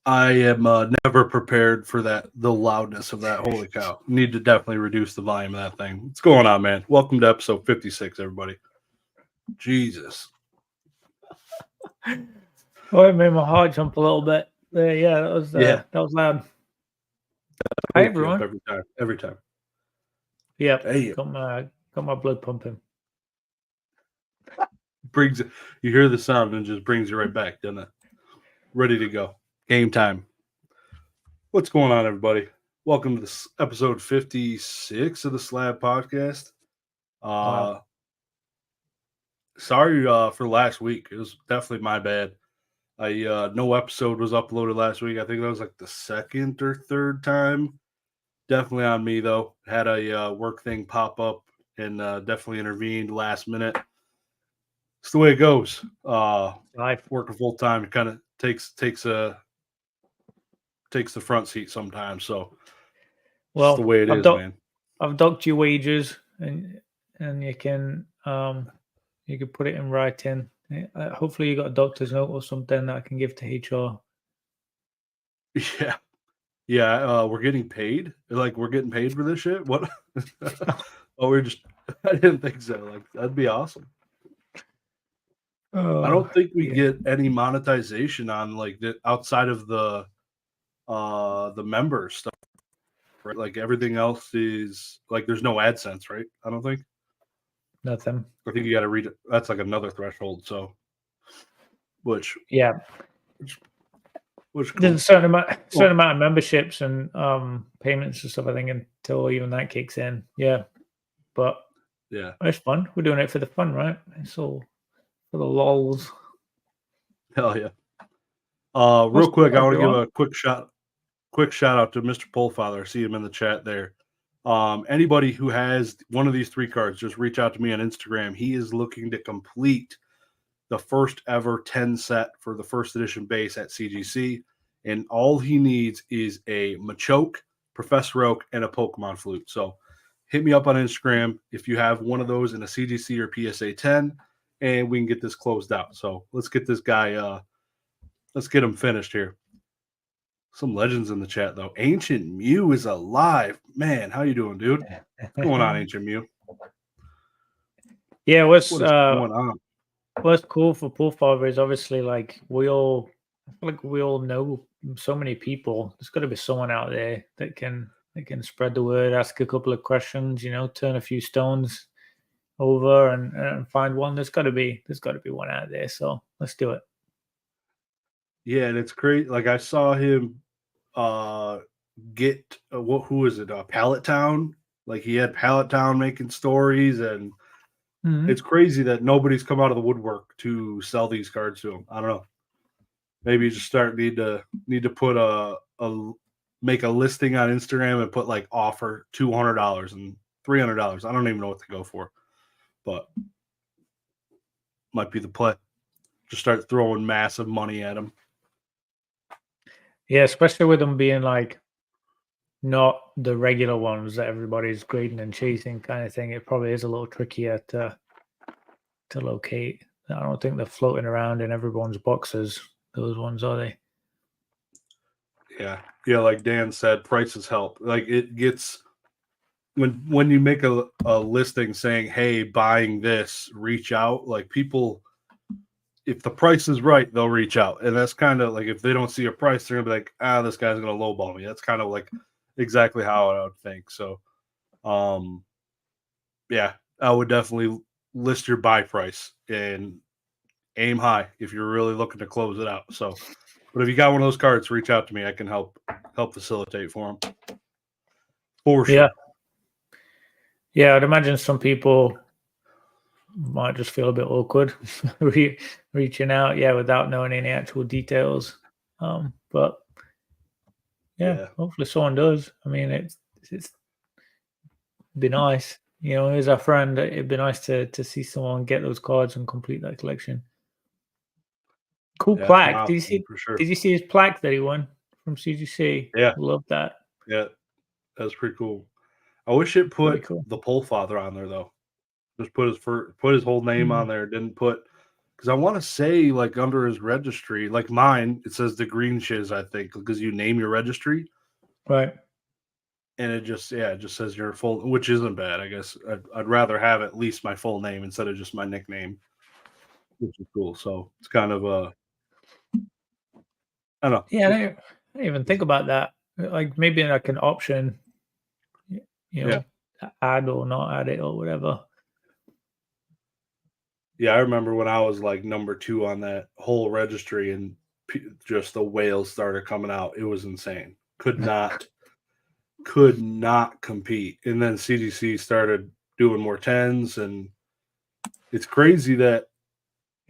I am never prepared for the loudness of that. Holy cow! Need to definitely reduce the volume of that thing. What's going on, man? Welcome to episode 56, everybody. Jesus. Oh, it made my heart jump a little bit. Yeah, Yeah. that was loud. Hi Wake you up everyone. every time. Every time. Yep, Hey, got my blood pumping. brings you hear the sound and just brings you right back, doesn't it? Ready to go. Game time. What's going on, everybody? Welcome to this episode 56 of the Slab podcast. Wow. Sorry for last week. It was definitely my bad. No episode was uploaded last week. I think that was like the second or third time. Definitely on me though. Had a work thing pop up and definitely intervened last minute. It's the way it goes. Life. Working full time kind of takes the front seat sometimes. So it's the Well, way it is, man. I've docked your wages, and you can put it in writing. Hopefully, you got a doctor's note or something that I can give to HR. Yeah. Yeah, we're getting paid. Like we're getting paid for this shit. What? Oh, we're just. I didn't think so. Like that'd be awesome. I don't think we get any monetization on like the outside of the member stuff. Right? Like everything else is like there's no AdSense, right? I don't think. Nothing. I think you got to read it. That's like another threshold. So, which Yeah. cool. There's a certain amount of memberships and payments and stuff. I think until even that kicks in. Yeah, but yeah, it's fun. We're doing it for the fun, right? It's all for the lols. Hell yeah. Real quick, I want to give a quick shout out to Mr. Polfather. I see him in the chat there. Anybody who has one of these 3 cards, just reach out to me on Instagram. He is looking to complete the first ever 10 set for the first edition base at CGC. And all he needs is a Machoke, Professor Oak, and a Pokemon Flute. So hit me up on Instagram if you have one of those in a CGC or PSA 10, and we can get this closed out. So let's get this guy, let's get him finished here. Some legends in the chat, though. Ancient Mew is alive. Man, how you doing, dude? What's going on, Ancient Mew? Yeah, what is going on? What's cool for Poolfather is obviously like I feel like we all know so many people. There's got to be someone out there that can spread the word, ask a couple of questions, turn a few stones over and find one. There's got to be one out there. So let's do it. Yeah, and it's great. Like I saw him get who is it? Pallet Town. Like he had Pallet Town making stories, and it's crazy that nobody's come out of the woodwork to sell these cards to him. I don't know. Maybe you just need to put make a listing on Instagram and put like offer $200 and $300. I don't even know what to go for, but might be the play. Just start throwing massive money at them. Yeah, especially with them being like not the regular ones that everybody's grading and chasing kind of thing. It probably is a little trickier to locate. I don't think they're floating around in everyone's boxes. Those ones, are they? Yeah. Like Dan said, prices help. Like it gets when you make a listing saying, "Hey, buying this, reach out." Like people, if the price is right, they'll reach out, and that's kind of like if they don't see a price, they're gonna be like, this guy's gonna lowball me. That's kind of like exactly how I would think. So, yeah, I would definitely list your buy price and aim high if you're really looking to close it out. So, but if you got one of those cards, reach out to me. I can help facilitate for them. For sure. Yeah, I'd imagine some people might just feel a bit awkward reaching out, without knowing any actual details. But yeah, hopefully someone does. I mean, it's be nice. Here's our friend. It'd be nice to see someone get those cards and complete that collection. Cool plaque. Awesome, Did you see his plaque that he won from CGC? Yeah, love that. Yeah, that's pretty cool. I wish it put the Polfather on there though. Just put his whole name on there. Didn't put because I want to say like under his registry, like mine, it says Dagreenshiz, I think, because you name your registry. Right. And it just says your full, which isn't bad. I guess I'd rather have at least my full name instead of just my nickname, which is cool. So it's kind of I don't know. Yeah, I didn't even think about that. Like maybe like an option, you know, add or not add it or whatever. Yeah, I remember when I was like number 2 on that whole registry, and just the whales started coming out. It was insane. Could not compete. And then CDC started doing more 10s, and it's crazy that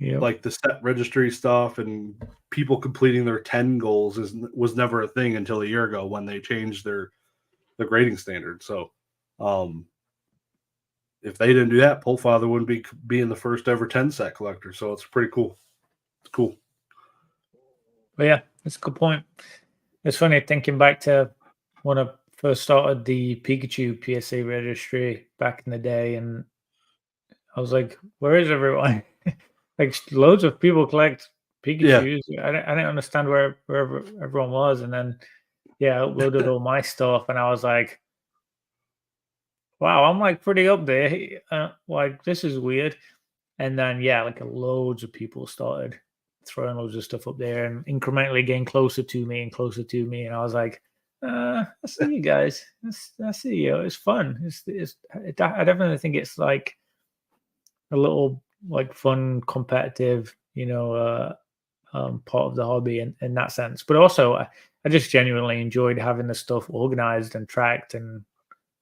like the set registry stuff and people completing their 10 goals was never a thing until a year ago when they changed their grading standard. So if they didn't do that, Polefather wouldn't be being the first ever 10 set collector. So it's pretty cool. It's cool. But yeah, that's a good point. It's funny thinking back to when I first started the Pikachu PSA registry back in the day, and I was like, where is everyone? Like loads of people collect Pikachus. Yeah. I didn't understand where everyone was. And then I uploaded all my stuff, and I was like, wow, I'm like pretty up there. Like this is weird. And then like loads of people started throwing loads of stuff up there and incrementally getting closer to me and closer to me. And I was like, I see you guys. I see you. It's fun. I definitely think it's like a little like fun, competitive, part of the hobby in that sense. But also, I just genuinely enjoyed having the stuff organized and tracked and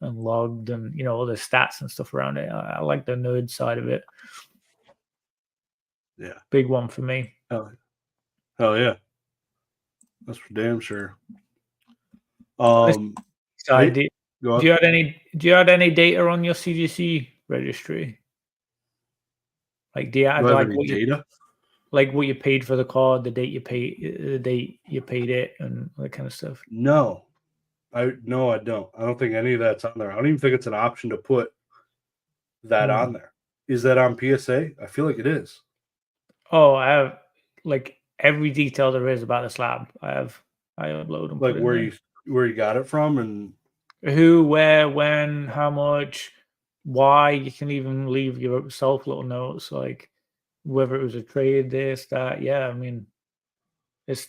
logged, and all the stats and stuff around it. I like the nerd side of it. Yeah, big one for me. Hell yeah, that's for damn sure. Do you have any data on your CGC registry? Like, do you have like any data? Like what you paid for the card, the date you paid it, and that kind of stuff? No, I don't. I don't think any of that's on there. I don't even think it's an option to put that on there. Is that on PSA? I feel like it is. Oh, I have like every detail there is about the slab. I upload them. Like where you got it from, and who, where, when, how much, why. You can even leave yourself little notes, like whether it was a trade, this, that. Yeah, I mean, it's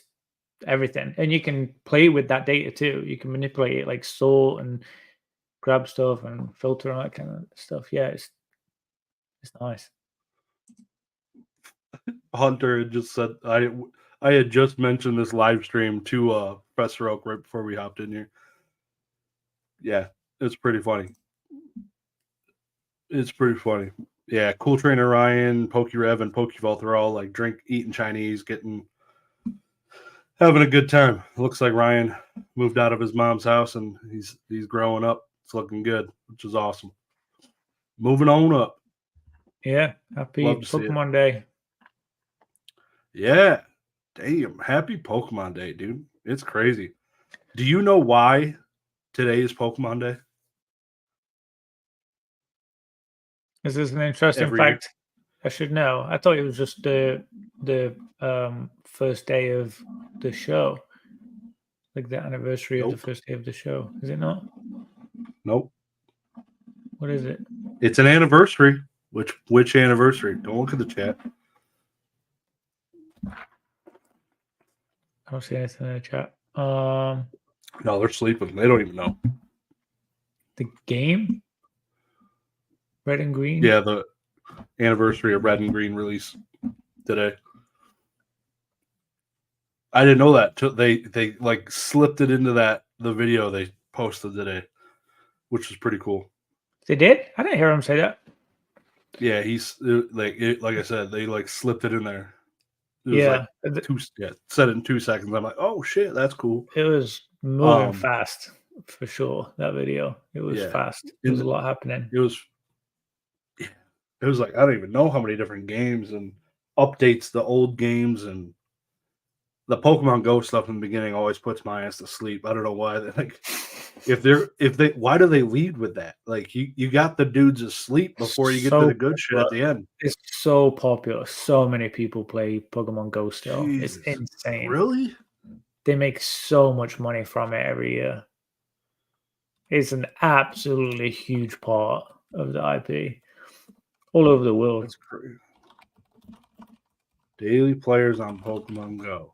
everything. And you can play with that data too. You can manipulate it, like sort and grab stuff and filter and that kind of stuff. Yeah, it's nice. Hunter had just said I had just mentioned this live stream to Professor Oak right before we hopped in here. Yeah, it's pretty funny. Yeah, Cool Trainer Ryan, Pokerev, and Pokevault are all like eating Chinese, having a good time. It looks like Ryan moved out of his mom's house and he's growing up. It's looking good, which is awesome. Moving on up. Yeah, happy Pokemon Day. Yeah, damn, happy Pokemon Day, dude. It's crazy. Do you know why today is Pokemon Day? Is this an interesting fact? I should know. I thought it was just the first day of the show, like the anniversary of the first day of the show. Is it not? Nope. What is it? It's an anniversary. Which anniversary? Don't look at the chat. I don't see anything in the chat. No, they're sleeping. They don't even know. The game? Red and Green? Yeah, the anniversary of Red and Green release today. I didn't know that. They like slipped it into the video they posted today, which was pretty cool. They did? I didn't hear him say that. Yeah, like I said, they like slipped it in there. It was said it in 2 seconds. I'm like, oh shit, that's cool. It was moving fast for sure. That video, it was fast. There was a lot happening. It was like I don't even know how many different games and updates to old games, and the Pokemon Go stuff in the beginning always puts my ass to sleep. I don't know why. why do they lead with that? Like you got the dudes asleep before you get to the good shit at the end. It's so popular. So many people play Pokemon Go still. It's Jesus. insane. Really? They make so much money from it every year. It's an absolutely huge part of the IP all over the world. That's crazy. Daily players on Pokemon Go.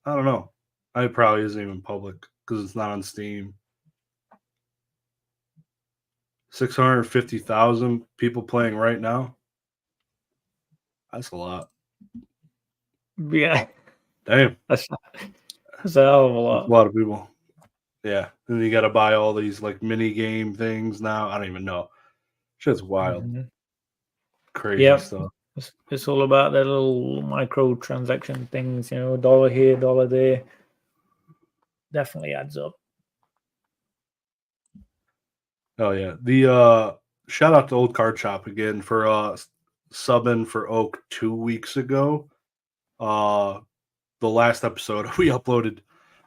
I don't know. It probably isn't even public because it's not on Steam. 650,000 people playing right now. That's a lot. Yeah. Damn. That's a hell of a lot. That's a lot of people. Yeah. And you got to buy all these like mini game things now. I don't even know. Shit's wild. Mm-hmm. Crazy stuff. It's all about the little microtransaction things, dollar here, dollar there. Definitely adds up. Oh yeah. The shout out to Old Card Shop again for subbing for Oak 2 weeks ago. The last episode we uploaded.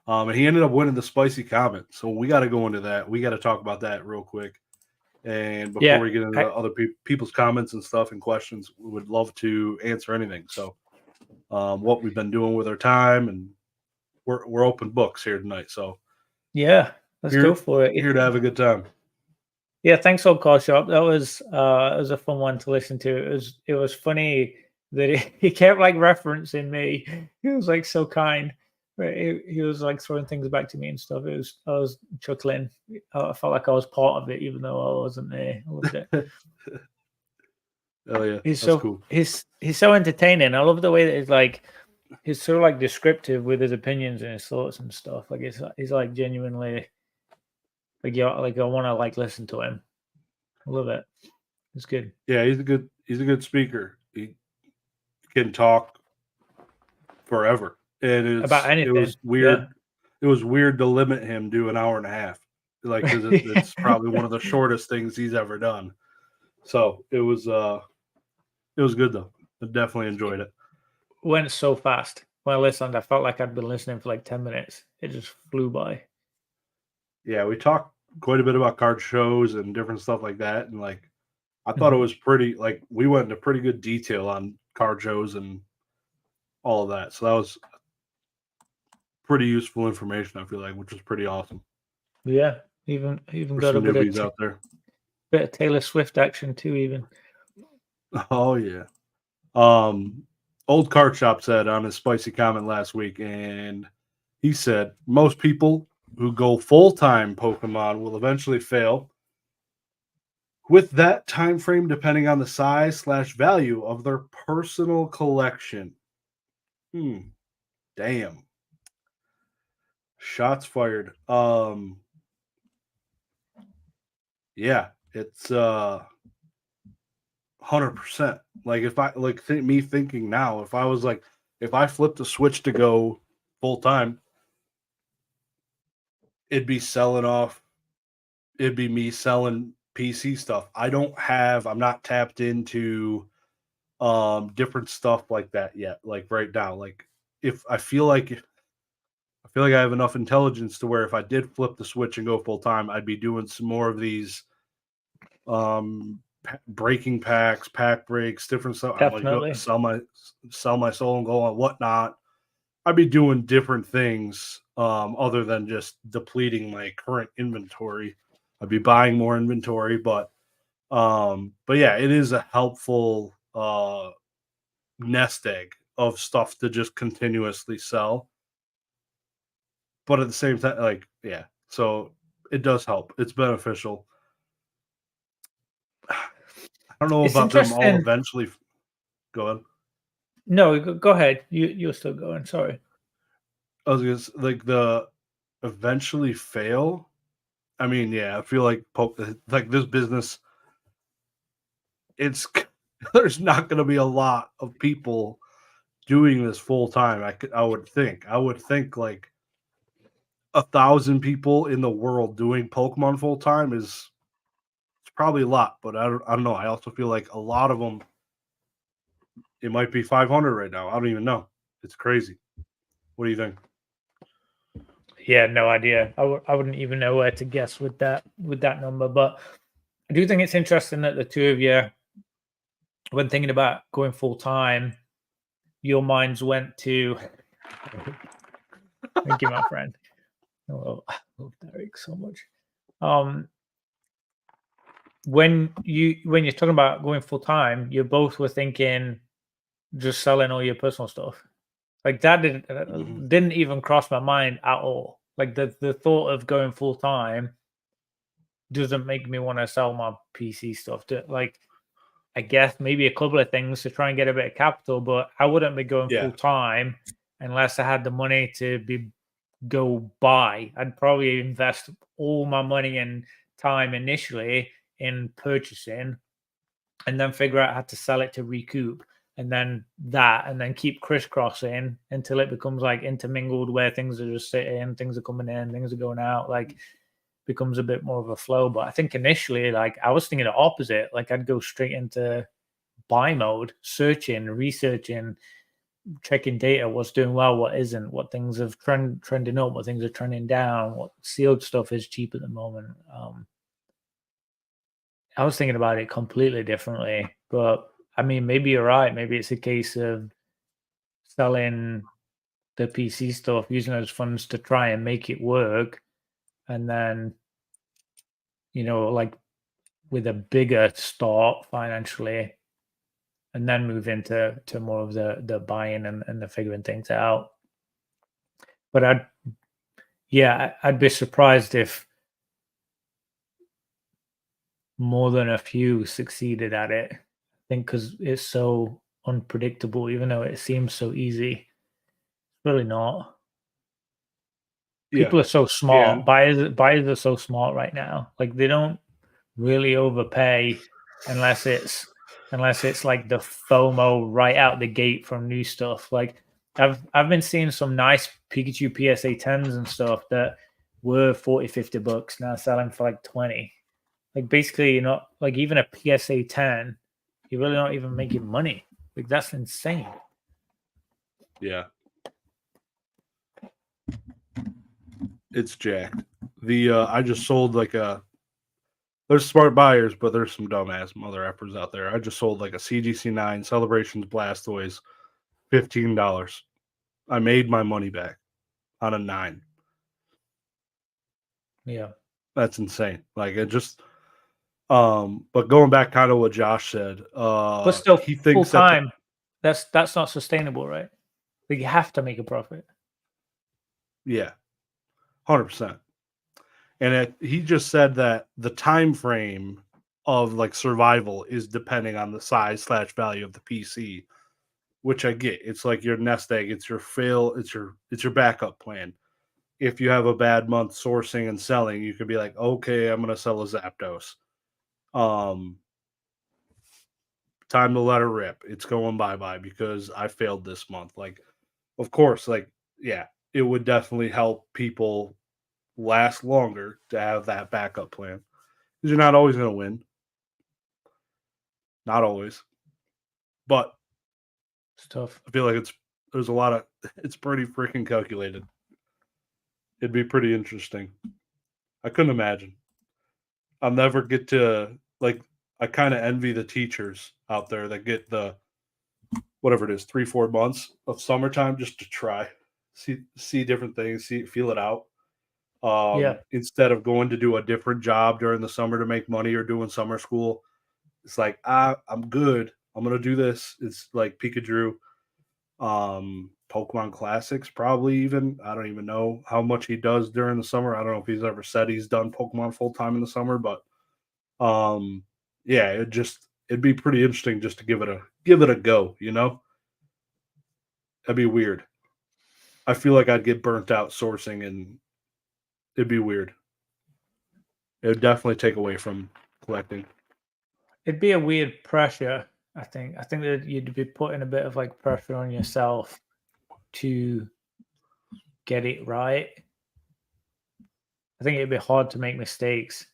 And he ended up winning the spicy comment. So we got to go into that. We got to talk about that real quick. And before we get into other people's comments and stuff and questions, we would love to answer anything. So what we've been doing with our time, and we're open books here tonight. So yeah, let's go for it. Here to have a good time. Yeah, thanks, Old Card Shop. That was it was a fun one to listen to. It was funny that he kept like referencing me. He was like so kind. He was like throwing things back to me and stuff. I was chuckling. I felt like I was part of it, even though I wasn't there. I loved it. Oh yeah, he's so cool. He's so entertaining. I love the way that he's so like descriptive with his opinions and his thoughts and stuff. Like he's like genuinely I want to like listen to him. I love it. It's good. Yeah, he's a good speaker. He can talk forever. And about anything. It was weird. Yeah. It was weird to limit him to an hour and a half, like because it's probably one of the shortest things he's ever done. So it was good though. I definitely enjoyed it. Went so fast. When I listened, I felt like I'd been listening for like 10 minutes. It just flew by. Yeah, we talked quite a bit about card shows and different stuff like that, and like I thought it was pretty. Like we went into pretty good detail on card shows and all of that. So that was pretty useful information, I feel like, which was pretty awesome. Yeah, even got a bit of out there. Bit of Taylor Swift action too, even. Oh yeah. Old Card Shop said on his spicy comment last week, and he said most people who go full-time Pokemon will eventually fail. With that time frame depending on the size/value of their personal collection. Damn. Shots fired. Yeah, it's 100%. Like if I me thinking now, if I flipped a switch to go full time, it'd be selling off. It'd be me selling PC stuff. I'm not tapped into different stuff like that yet. Like right now, like if I feel like I have enough intelligence to where if I did flip the switch and go full time, I'd be doing some more of these breaking packs, pack breaks, different stuff. Definitely. Sell my soul and go on whatnot. I'd be doing different things other than just depleting my current inventory. I'd be buying more inventory, but yeah, it is a helpful nest egg of stuff to just continuously sell. But at the same time, so it does help. It's beneficial. I don't know about them all eventually. Go ahead. No, go ahead. You're still going. Sorry. I was gonna like the eventually fail. I mean, yeah, I feel like this business. There's not going to be a lot of people doing this full time. I would think like 1,000 people in the world doing Pokemon full time it's probably a lot, but I don't know. I also feel like a lot of them, it might be 500 right now. I don't even know. It's crazy. What do you think? Yeah, no idea. I wouldn't even know where to guess with that number. But I do think it's interesting that the two of you, when thinking about going full time, your minds went to. Thank you, my friend. I love Derek so much. When you're talking about going full time, you both were thinking just selling all your personal stuff. Like that didn't even cross my mind at all. Like the thought of going full time doesn't make me want to sell my PC stuff. Like, I guess maybe a couple of things to try and get a bit of capital, but I wouldn't be going full time unless I had the money to go buy. I'd probably invest all my money and time initially in purchasing, and then figure out how to sell it to recoup, and then keep crisscrossing until it becomes like intermingled, where things are just sitting, things are coming in, things are going out, like becomes a bit more of a flow. But I think initially, like I was thinking the opposite. Like I'd go straight into buy mode, searching, researching, checking data, what's doing well, what isn't, what things have trending up, what things are trending down, what sealed stuff is cheap at the moment. I was thinking about it completely differently, but I mean, maybe you're right. Maybe it's a case of selling the PC stuff, using those funds to try and make it work, and then, like with a bigger start financially, and then move into more of the buying and the figuring things out. But I'd be surprised if more than a few succeeded at it. I think because it's so unpredictable, even though it seems so easy, it's really not. People are so smart. Buyers are so smart right now. Like they don't really overpay unless it's like the FOMO right out the gate from new stuff. Like I've been seeing some nice Pikachu PSA 10s and stuff that were $40-$50 now selling for like 20. Like basically, you're not like even a PSA 10, you're really not even making money. Like that's insane. Yeah. It's jacked. I just sold like there's smart buyers, but there's some dumbass mother effers out there. I just sold like a CGC 9 Celebrations Blastoise, $15. I made my money back on a 9. Yeah. That's insane. Like it just but going back kind of what Josh said, but still he thinks full time, that's not sustainable, right? Like you have to make a profit. Yeah. 100%. And he just said that the time frame of like survival is depending on the size / value of the PC, which I get. It's like your nest egg, it's your it's your backup plan. If you have a bad month sourcing and selling, you could be like, okay, I'm gonna sell a Zapdos. Time to let her rip. It's going bye-bye because I failed this month. Like, of course, like, yeah, it would definitely help people last longer to have that backup plan. Because you're not always going to win. Not always. But it's tough. I feel like it's pretty freaking calculated. It'd be pretty interesting. I couldn't imagine. I'll never get to, like, I kind of envy the teachers out there that get the, whatever it is, 3-4 months of summertime just to try, see different things, feel it out. Instead of going to do a different job during the summer to make money or doing summer school, it's like, I'm good. I'm going to do this. It's like Pikachu, Pokemon Classics, probably even. I don't even know how much he does during the summer. I don't know if he's ever said he's done Pokemon full time in the summer, but yeah, it'd be pretty interesting just to give it a go, you know? That'd be weird. I feel like I'd get burnt out sourcing and it'd be weird. It would definitely take away from collecting. It'd be a weird pressure, I think. I think that you'd be putting a bit of like pressure on yourself to get it right. I think it'd be hard to make mistakes.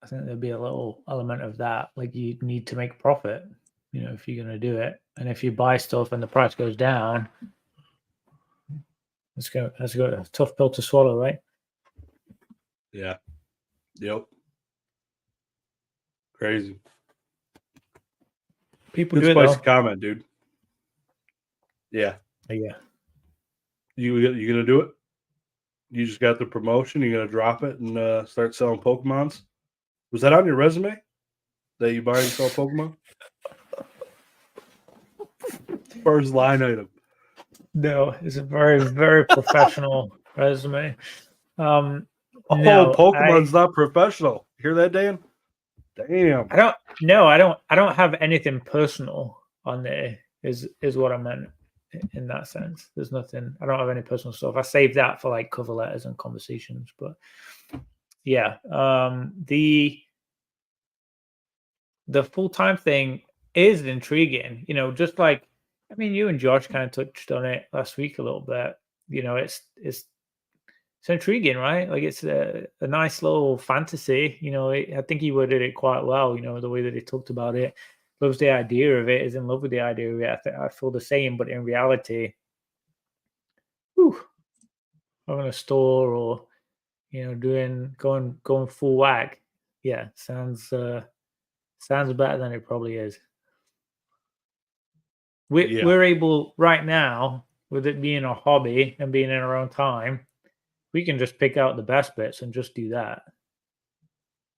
I think there'd be a little element of that. Like you need to make profit, if you're going to do it. And if you buy stuff and the price goes down, That's got a tough pill to swallow, right? Yeah. Yep. Crazy. People Good do it spicy though. comment, dude. Yeah. Yeah. You gonna do it? You just got the promotion. You gonna drop it and start selling Pokemons? Was that on your resume that you buy and sell Pokemon? First line item. No, it's a very, very professional resume. Oh, No, Pokemon's not professional. Hear that, Dan? Damn. I don't have anything personal on there. Is what I meant in that sense. There's nothing. I don't have any personal stuff. I save that for like cover letters and conversations. But yeah, the full-time thing is intriguing. You know, just like I mean, you and Josh kind of touched on it last week a little bit. You know, it's intriguing, right? Like it's a nice little fantasy. You know, I think he worded it quite well. You know, the way that he talked about it, loves the idea of it, is in love with the idea of it. I feel the same, but in reality, having a store or you know going full whack, yeah, sounds better than it probably is. We're able right now with it being a hobby and being in our own time. We can just pick out the best bits and just do that.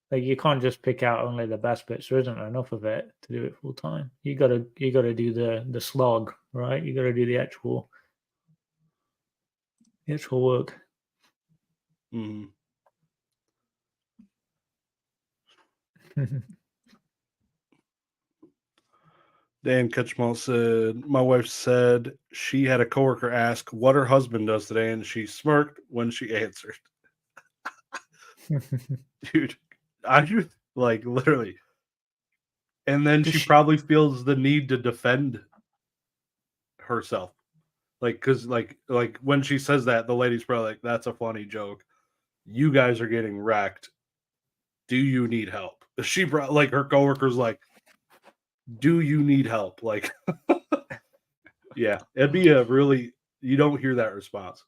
Like you can't just pick out only the best bits. There isn't enough of it to do it full time. You gotta do the slog, right? You gotta do the actual work. Mm-hmm. Dan Ketchmal said, my wife said she had a coworker ask what her husband does today, and she smirked when she answered. Dude, I just like literally. And then she probably feels the need to defend herself. Like, because like when she says that, the lady's probably like, that's a funny joke. You guys are getting wrecked. Do you need help? She brought like her coworker's like, do you need help? Like, yeah, it'd be a really, you don't hear that response.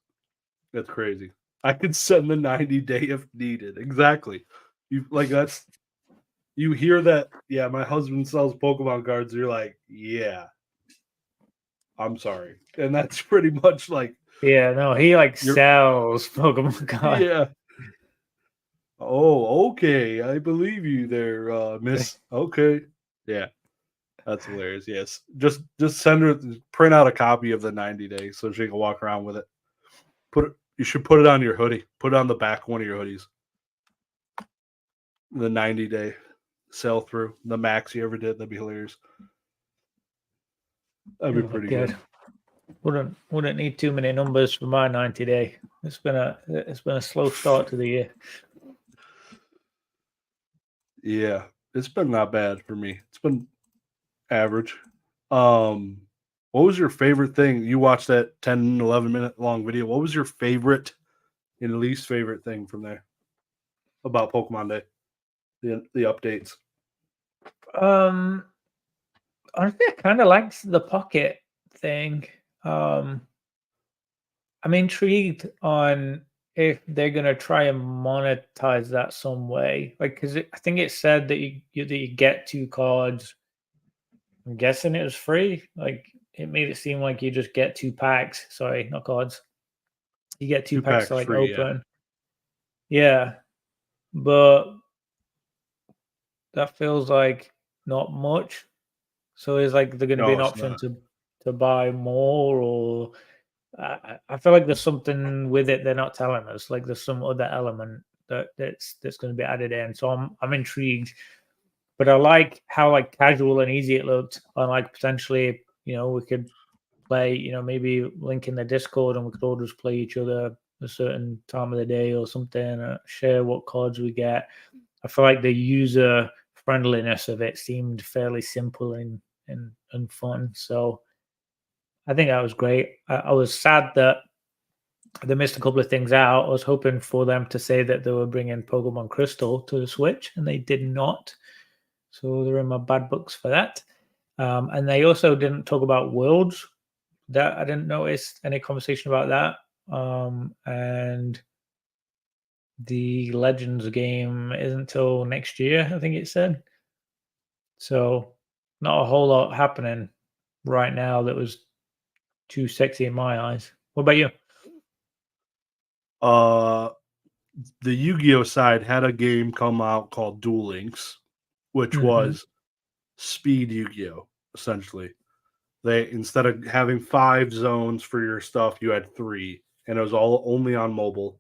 That's crazy. I could send the 90-day if needed. Exactly. You like that's, you hear that, yeah, my husband sells Pokemon cards. You're like, yeah, I'm sorry. And that's pretty much like, yeah, no, he like sells Pokemon cards. Yeah. Oh, okay. I believe you there, miss. Okay. Yeah. That's hilarious. Yes. Just send her, print out a copy of the 90 days so she can walk around with it. You should put it on your hoodie. Put it on the back of one of your hoodies. The 90-day sell through. The max you ever did. That'd be hilarious. That'd be pretty good. Wouldn't need too many numbers for my 90-day. It's been a slow start to the year. Yeah, it's been not bad for me. It's been average. What was your favorite thing? You watched that 10, 11 minute long video. What was your favorite and least favorite thing from there about Pokemon Day? The updates. Honestly, I kind of liked the pocket thing. I'm intrigued on if they're gonna try and monetize that some way, like because I think it said that you get 2 cards. I'm guessing it was free. Like it made it seem like you just get 2 packs. Sorry, not cards. You get 2 packs to like free, open. Yeah, but that feels like not much. So is like there going to be an option to buy more, or I feel like there's something with it they're not telling us. Like there's some other element that's going to be added in. So I'm intrigued, but I like how like casual and easy it looked. And like potentially, you know, we could play, you know, maybe link in the Discord and we could all just play each other a certain time of the day or something. Share what cards we get. I feel like the user friendliness of it seemed fairly simple and fun. So I think that was great. I was sad that they missed a couple of things out. I was hoping for them to say that they were bringing Pokemon Crystal to the Switch, and they did not. So they're in my bad books for that. And they also didn't talk about Worlds. That I didn't notice any conversation about that. and the Legends game isn't until next year, I think it said. So not a whole lot happening right now that was too sexy in my eyes. What about you? The Yu-Gi-Oh side had a game come out called Duel Links, which was speed Yu-Gi-Oh, essentially. They, instead of having 5 zones for your stuff, you had 3, and it was all only on mobile.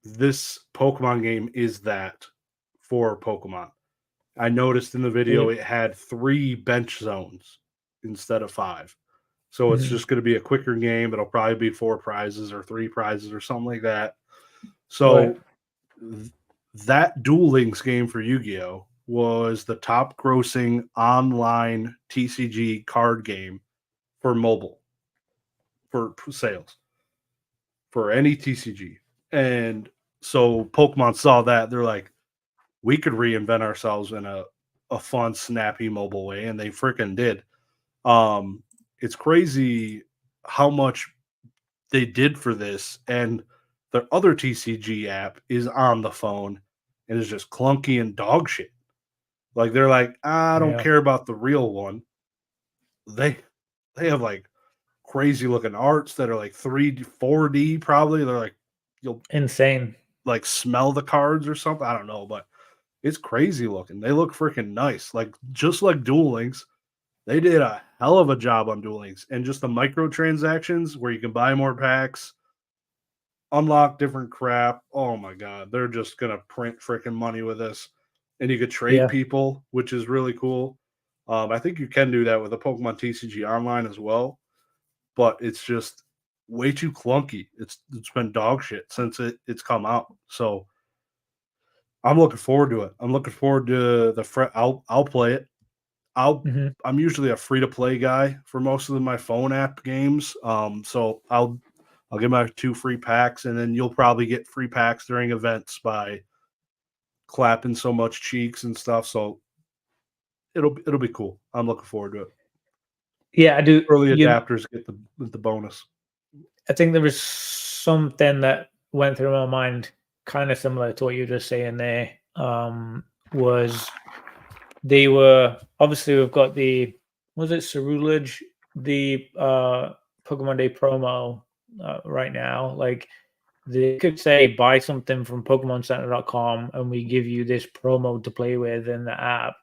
This Pokemon game is that for Pokemon. I noticed in the video it had 3 bench zones instead of 5. So it's just going to be a quicker game. It'll probably be 4 prizes or 3 prizes or something like that. So that Duel Links game for Yu-Gi-Oh was the top grossing online TCG card game for mobile for sales for any TCG. And so Pokemon saw that. They're like, we could reinvent ourselves in a fun, snappy mobile way. And they freaking did. It's crazy how much they did for this. And their other TCG app is on the phone and is just clunky and dog shit. Like they're like, I don't care about the real one. They have like crazy looking arts that are like 3D, 4D probably. They're like, you'll insane. Like smell the cards or something. I don't know, but it's crazy looking. They look freaking nice. Like just like Duel Links, they did a hell of a job on Duel Links. And just the microtransactions where you can buy more packs, unlock different crap. Oh my god, they're just gonna print freaking money with this. And you could trade people, which is really cool. I think you can do that with a Pokemon TCG Online as well, but it's just way too clunky. It's been dog shit since it's come out. So I'm looking forward to it. I'm looking forward to I'll play it. I'm usually a free to play guy for most of my phone app games. So I'll get my 2 free packs, and then you'll probably get free packs during events by clapping so much cheeks and stuff. So it'll be cool. I'm looking forward to it. Yeah, I do. Early adapters get the bonus. I think there was something that went through my mind, kind of similar to what you were just saying there. Was they were obviously we've got the Cerulege, the Pokemon Day promo right now. Like they could say buy something from PokemonCenter.com and we give you this promo to play with in the app.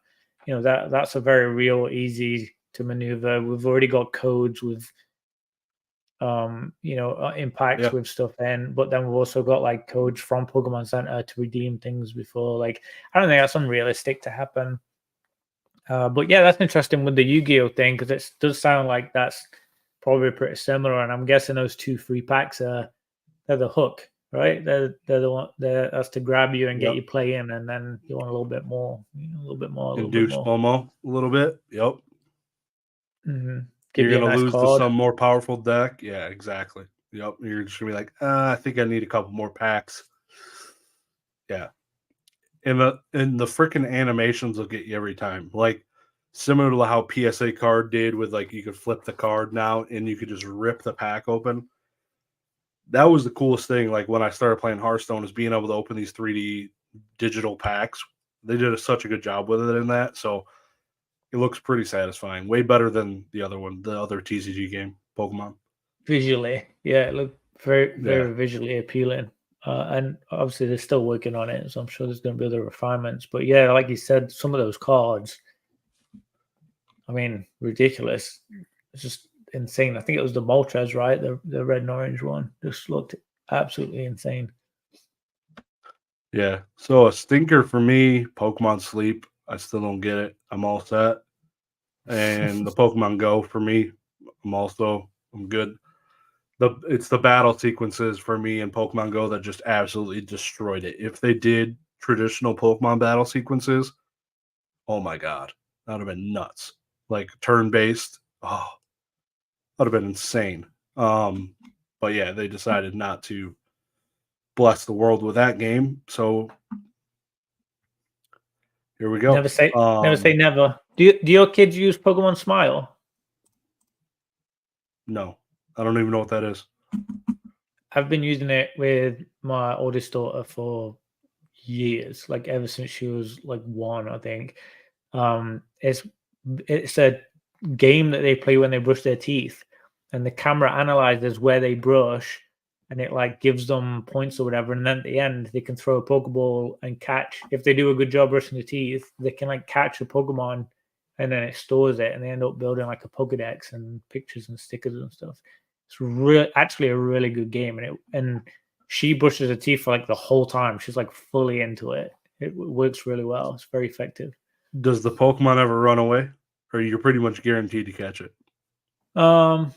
You know, that's a very real, easy to maneuver. We've already got codes with impacts with stuff in, but then we've also got like codes from Pokemon Center to redeem things before. Like I don't think that's unrealistic to happen. But yeah, that's interesting with the Yu-Gi-Oh thing, because it does sound like that's probably pretty similar. And I'm guessing those 2 free packs they're the hook, right? They're the one that's to grab you and get you playing, and then you want a little bit more, Induce FOMO a little bit. Yep. Give You're gonna lose to some more powerful deck. Yeah, exactly. Yep. You're just gonna be like, I think I need a couple more packs. Yeah. And the freaking animations will get you every time. Like similar to how PSA card did with like you could flip the card now and you could just rip the pack open. That was the coolest thing. Like when I started playing Hearthstone, is being able to open these 3D digital packs. They did such a good job with it in that. So it looks pretty satisfying. Way better than the other one, the other TCG game, Pokemon. Visually, yeah, it looked very visually appealing. And obviously they're still working on it, so I'm sure there's going to be other refinements. But yeah, like you said, some of those cards, I mean, ridiculous. It's just insane. I think it was the Moltres, right? The red and orange one just looked absolutely insane. Yeah. So a stinker for me, Pokemon Sleep. I still don't get it. I'm all set. And the Pokemon Go for me, I'm good. It's the battle sequences for me in Pokemon Go that just absolutely destroyed it. If they did traditional Pokemon battle sequences, oh my god, that would have been nuts. Like turn-based, that would have been insane. But yeah, they decided not to bless the world with that game. So here we go. Never say never. Do your kids use Pokemon Smile? No, I don't even know what that is. I've been using it with my oldest daughter for years, like ever since she was like 1, I think. It's a game that they play when they brush their teeth, and the camera analyzes where they brush, and it like gives them points or whatever. And then at the end, they can throw a Pokeball and catch. If they do a good job brushing their teeth, they can like catch a Pokemon, and then it stores it, and they end up building like a Pokedex and pictures and stickers and stuff. It's actually a really good game, and she brushes her teeth for like the whole time. She's like fully into it. It works really well. It's very effective. Does the Pokemon ever run away, or you're pretty much guaranteed to catch it? I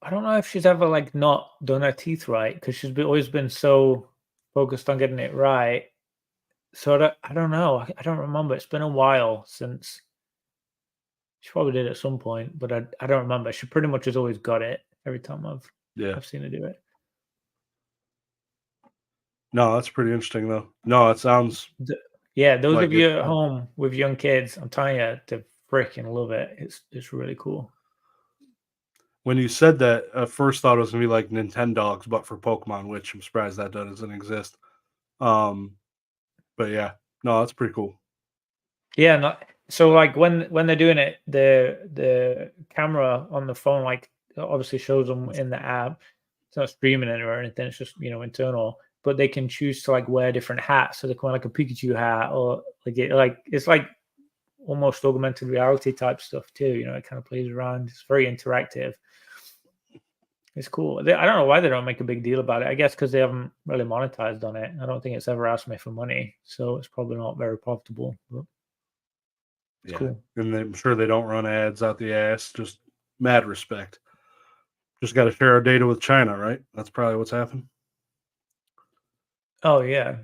don't know if she's ever like not done her teeth right, because she's always been so focused on getting it right. So I don't know. I don't remember. It's been a while since she probably did at some point, but I don't remember. She pretty much has always got it every time I've seen her do it. No, that's pretty interesting though. No, it sounds. Yeah, those of you at home with young kids, I'm telling you to freaking love it. It's really cool. When you said that, at first thought it was gonna be like Nintendogs, but for Pokemon, which I'm surprised that doesn't exist. But yeah, no, that's pretty cool. Yeah, so like when they're doing it, the camera on the phone like obviously shows them in the app. It's not streaming it or anything. It's just internal. But they can choose to like wear different hats, so they can wear like a Pikachu hat or it's like almost augmented reality type stuff too. It kind of plays around. It's very interactive. It's cool. I don't know why they don't make a big deal about it. I guess because they haven't really monetized on it. I don't think it's ever asked me for money, so it's probably not very profitable. But it's cool. And I'm sure they don't run ads out the ass. Just mad respect. Just got to share our data with China, right? That's probably what's happened. Oh yeah,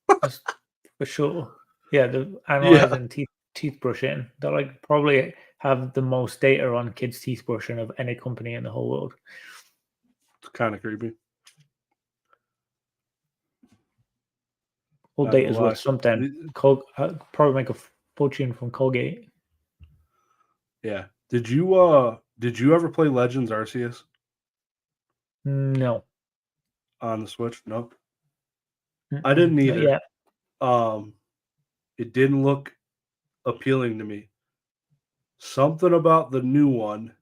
for sure. Yeah, the analyzing teeth brushing. They like probably have the most data on kids' teeth brushing of any company in the whole world. It's kind of creepy. All data's worth something. Probably make a fortune from Colgate. Yeah. Did you ever play Legends Arceus? No. On the Switch? Nope. I didn't either. Yeah. It didn't look appealing to me. Something about the new one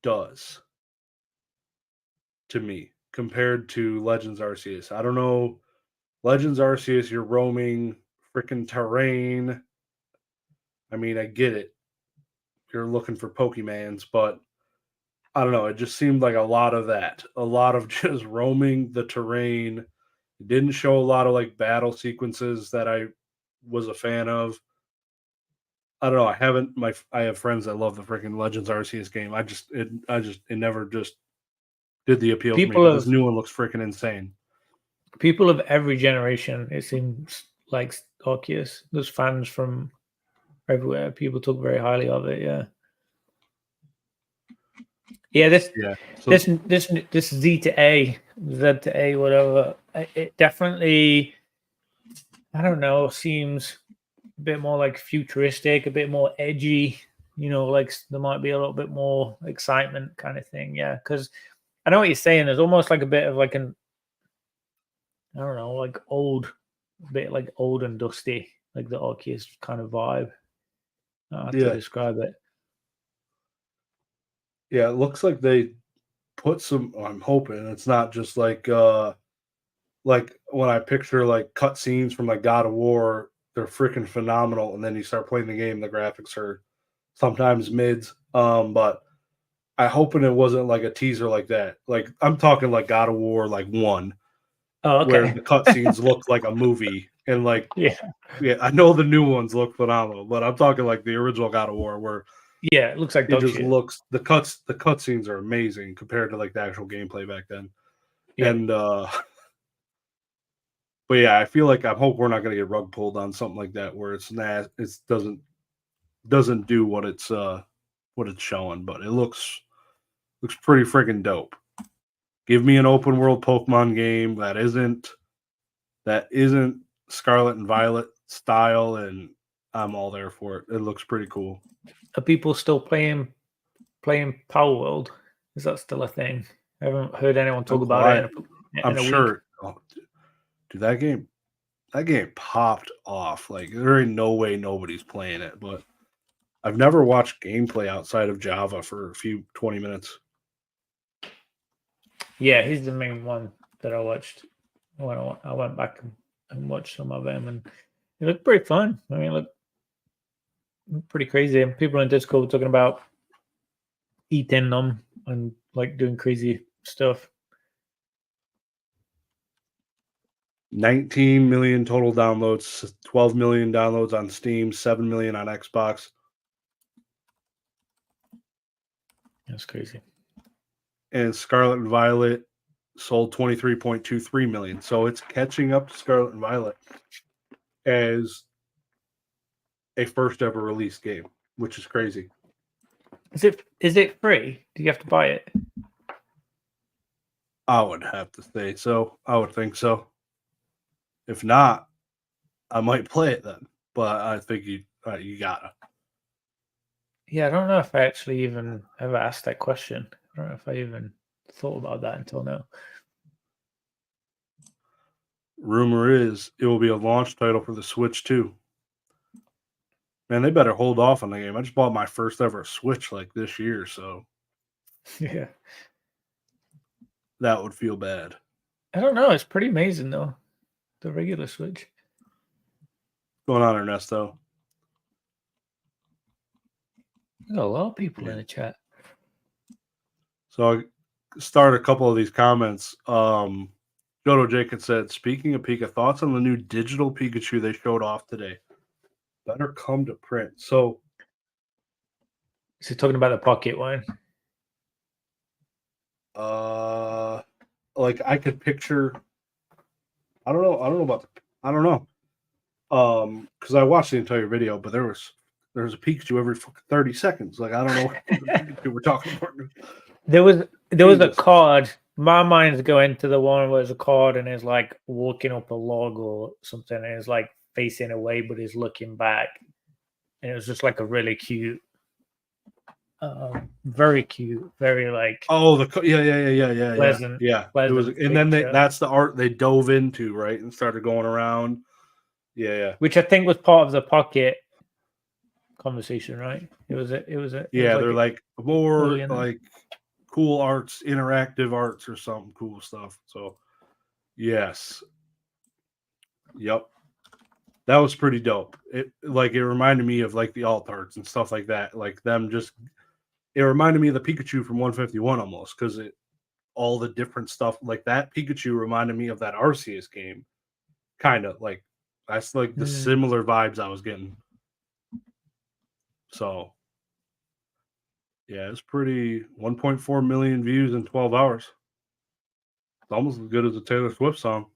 does to me compared to Legends Arceus. I don't know. Legends Arceus, you're roaming freaking terrain. I mean, I get it. You're looking for Pokemons, but I don't know. It just seemed like a lot of that. A lot of just roaming the terrain. It didn't show a lot of like battle sequences that I was a fan of. I don't know. I have friends that love the freaking Legends Arceus game. It never just did the appeal to me. But this new one looks freaking insane. People of every generation, it seems like Arceus. There's fans from everywhere. People talk very highly of it. Yeah. Yeah. This Z to A, whatever. It definitely, I don't know, seems a bit more like futuristic, a bit more edgy. Like there might be a little bit more excitement kind of thing. Yeah, because I know what you're saying. There's almost like a bit of like I don't know, like a bit like old and dusty, like the Arceus kind of vibe. I have to describe it. Yeah, it looks like they put some. I'm hoping it's not just like when I picture like cutscenes from like God of War, they're freaking phenomenal, and then you start playing the game, the graphics are sometimes mids. But I hoping it wasn't like a teaser like that. Like I'm talking like God of War like 1. Oh, okay. Where the cutscenes look like a movie, and like yeah, I know the new ones look phenomenal, but I'm talking like the original God of War, where it looks like it just looks the cutscenes are amazing compared to like the actual gameplay back then, and but yeah, I feel like I hope we're not going to get rug pulled on something like that where it doesn't do what it's showing, but it looks pretty freaking dope. Give me an open world Pokemon game that isn't Scarlet and Violet style, and I'm all there for it. It looks pretty cool. Are people still playing playing Palworld? Is that still a thing? I haven't heard anyone talk I'm about quiet. it I'm in a week. sure. Oh, dude, that game popped off. Like there ain't no way nobody's playing it. But I've never watched gameplay outside of Java for a few 20 minutes. Yeah, he's the main one that I watched when I went back and watched some of them, and it looked pretty fun. I mean, it looked pretty crazy. And people in Discord were talking about eating them and like doing crazy stuff. 19 million total downloads, 12 million downloads on Steam, 7 million on Xbox. That's crazy. And Scarlet and Violet sold 23.23 million. So it's catching up to Scarlet and Violet as a first ever release game, which is crazy. Is it free? Do you have to buy it? I would have to say so. I would think so. If not, I might play it then. But I think you gotta. Yeah, I don't know if I actually even ever asked that question. I don't know if I even thought about that until now. Rumor is it will be a launch title for the Switch too. Man, they better hold off on the game. I just bought my first ever Switch like this year, so Yeah. that would feel bad. I don't know. It's pretty amazing though. The regular Switch. What's going on, Ernesto? There's a lot of people in the chat. So I start a couple of these comments. Jodo Jenkins said, speaking of Pika, thoughts on the new digital Pikachu they showed off today? Better come to print. So is he talking about the pocket one? Like I could picture I don't know because I watched the entire video, but there was a Pikachu every 30 seconds. Like I don't know what Pikachu we're talking about. There was a card. My mind's going to the one where there's a card and it's like walking up a log or something, and it's like facing away, but he's looking back, and it was just like a really cute, very cute, very like pleasant, yeah. It was, and then that's the art they dove into, right, and started going around. Yeah. Which I think was part of the pocket conversation, right? They're like more like cool arts, interactive arts or something cool stuff. So yes. Yep. That was pretty dope. It reminded me of like the alt arts and stuff like that. Like them just it reminded me of the Pikachu from 151 almost, because all the different stuff like that Pikachu reminded me of that Arceus game. Kind of like that's like the similar vibes I was getting. So yeah, it's pretty 1.4 million views in 12 hours. It's almost as good as a Taylor Swift song.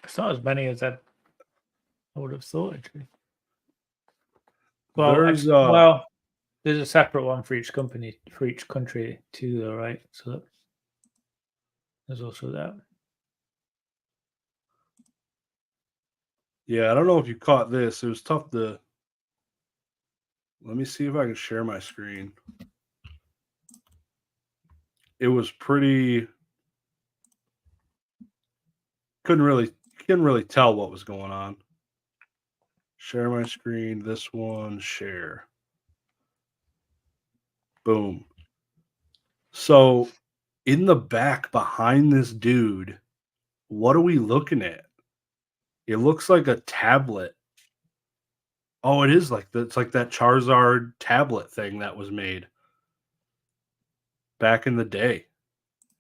It's not as many as I would have thought, actually. Well, there's a separate one for each company, for each country too, though, right? So there's also that. Yeah, I don't know if you caught this. It was tough to. Let me see if I can share my screen. It was pretty. Couldn't really tell what was going on. Share my screen. This one, share. Boom. So, in the back behind this dude, what are we looking at? It looks like a tablet. Oh, it is it's like that Charizard tablet thing that was made back in the day.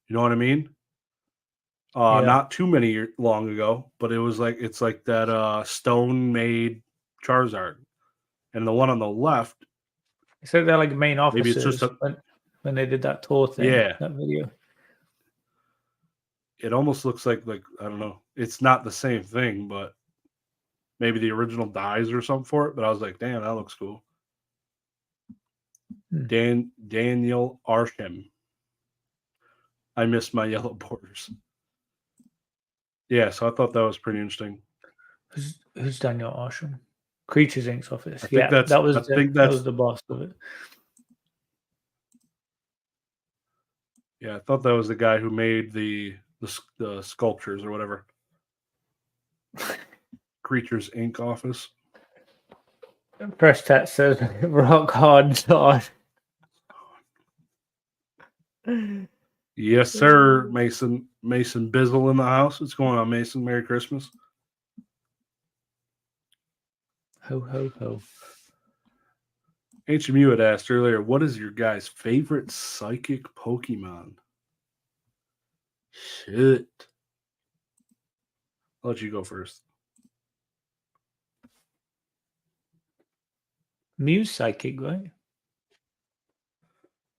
You know what I mean? Not too many long ago, but it's like that stone made Charizard. And the one on the left, so they're like main officers. Maybe it's just when they did that tour thing. Yeah, that video. It almost looks like I don't know. It's not the same thing, but maybe the original dies or something for it. But I was like, damn, that looks cool. Daniel Arsham. I missed my yellow borders. Yeah, so I thought that was pretty interesting. Who's Daniel Arsham? Creatures Inc.'s office. I think that's that was the boss of it. Yeah, I thought that was the guy who made the sculptures or whatever. Creatures Inc. office. Fresh Tat says rock hard Todd. Yes, sir, Mason Bizzle in the house. What's going on, Mason? Merry Christmas. Ho ho ho. HMU had asked earlier, what is your guy's favorite psychic Pokemon? Shit. I'll let you go first. Mew's psychic, right?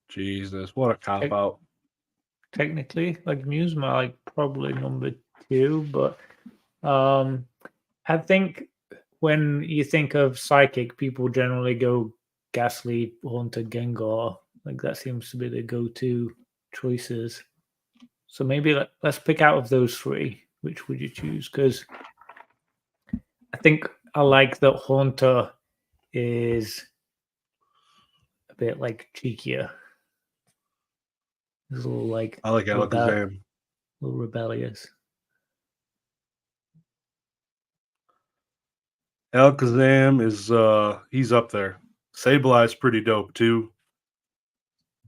Jesus, what a cop out. Technically, like Mew's my like probably number 2, but I think when you think of psychic, people generally go Ghastly, Haunted, Gengar. Like that seems to be the go-to choices. So maybe let's pick out of those 3. Which would you choose? Because I think I like that Haunter is a bit like cheekier. It's a little like I like Alakazam. A little rebellious. Alakazam is he's up there. Sableye's pretty dope too.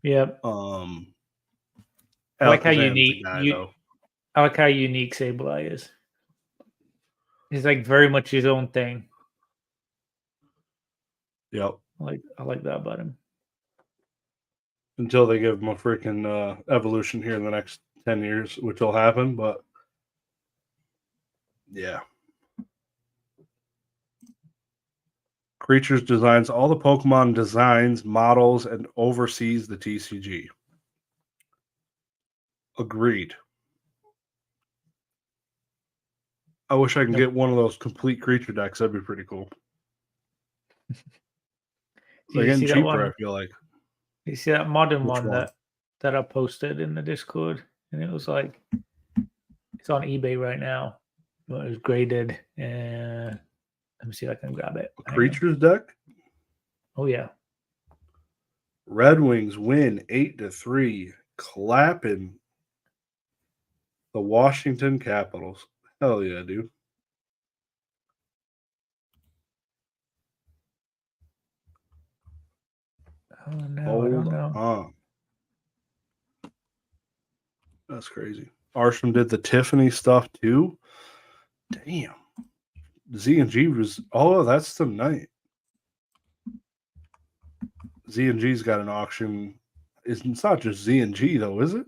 Yep. I like how unique I like how unique Sableye is. He's like very much his own thing. Yep. I like that about him. Until they give him a freaking evolution here in the next 10 years, which will happen, but yeah. Creatures designs all the Pokemon designs, models, and oversees the TCG. Agreed. I wish I can get one of those complete creature decks. That'd be pretty cool. They're getting cheaper, I feel like. You see that modern one that I posted in the Discord? And it was like, it's on eBay right now. It was graded. Let me see if I can grab it. A creatures deck? Oh, yeah. Red Wings win 8-3, clapping the Washington Capitals. Hell yeah, dude. Oh, no, I don't know. On. That's crazy. Arsham did the Tiffany stuff too. Damn. Z&G was... Oh, that's tonight. Z&G's got an auction. It's not just Z&G, though, is it?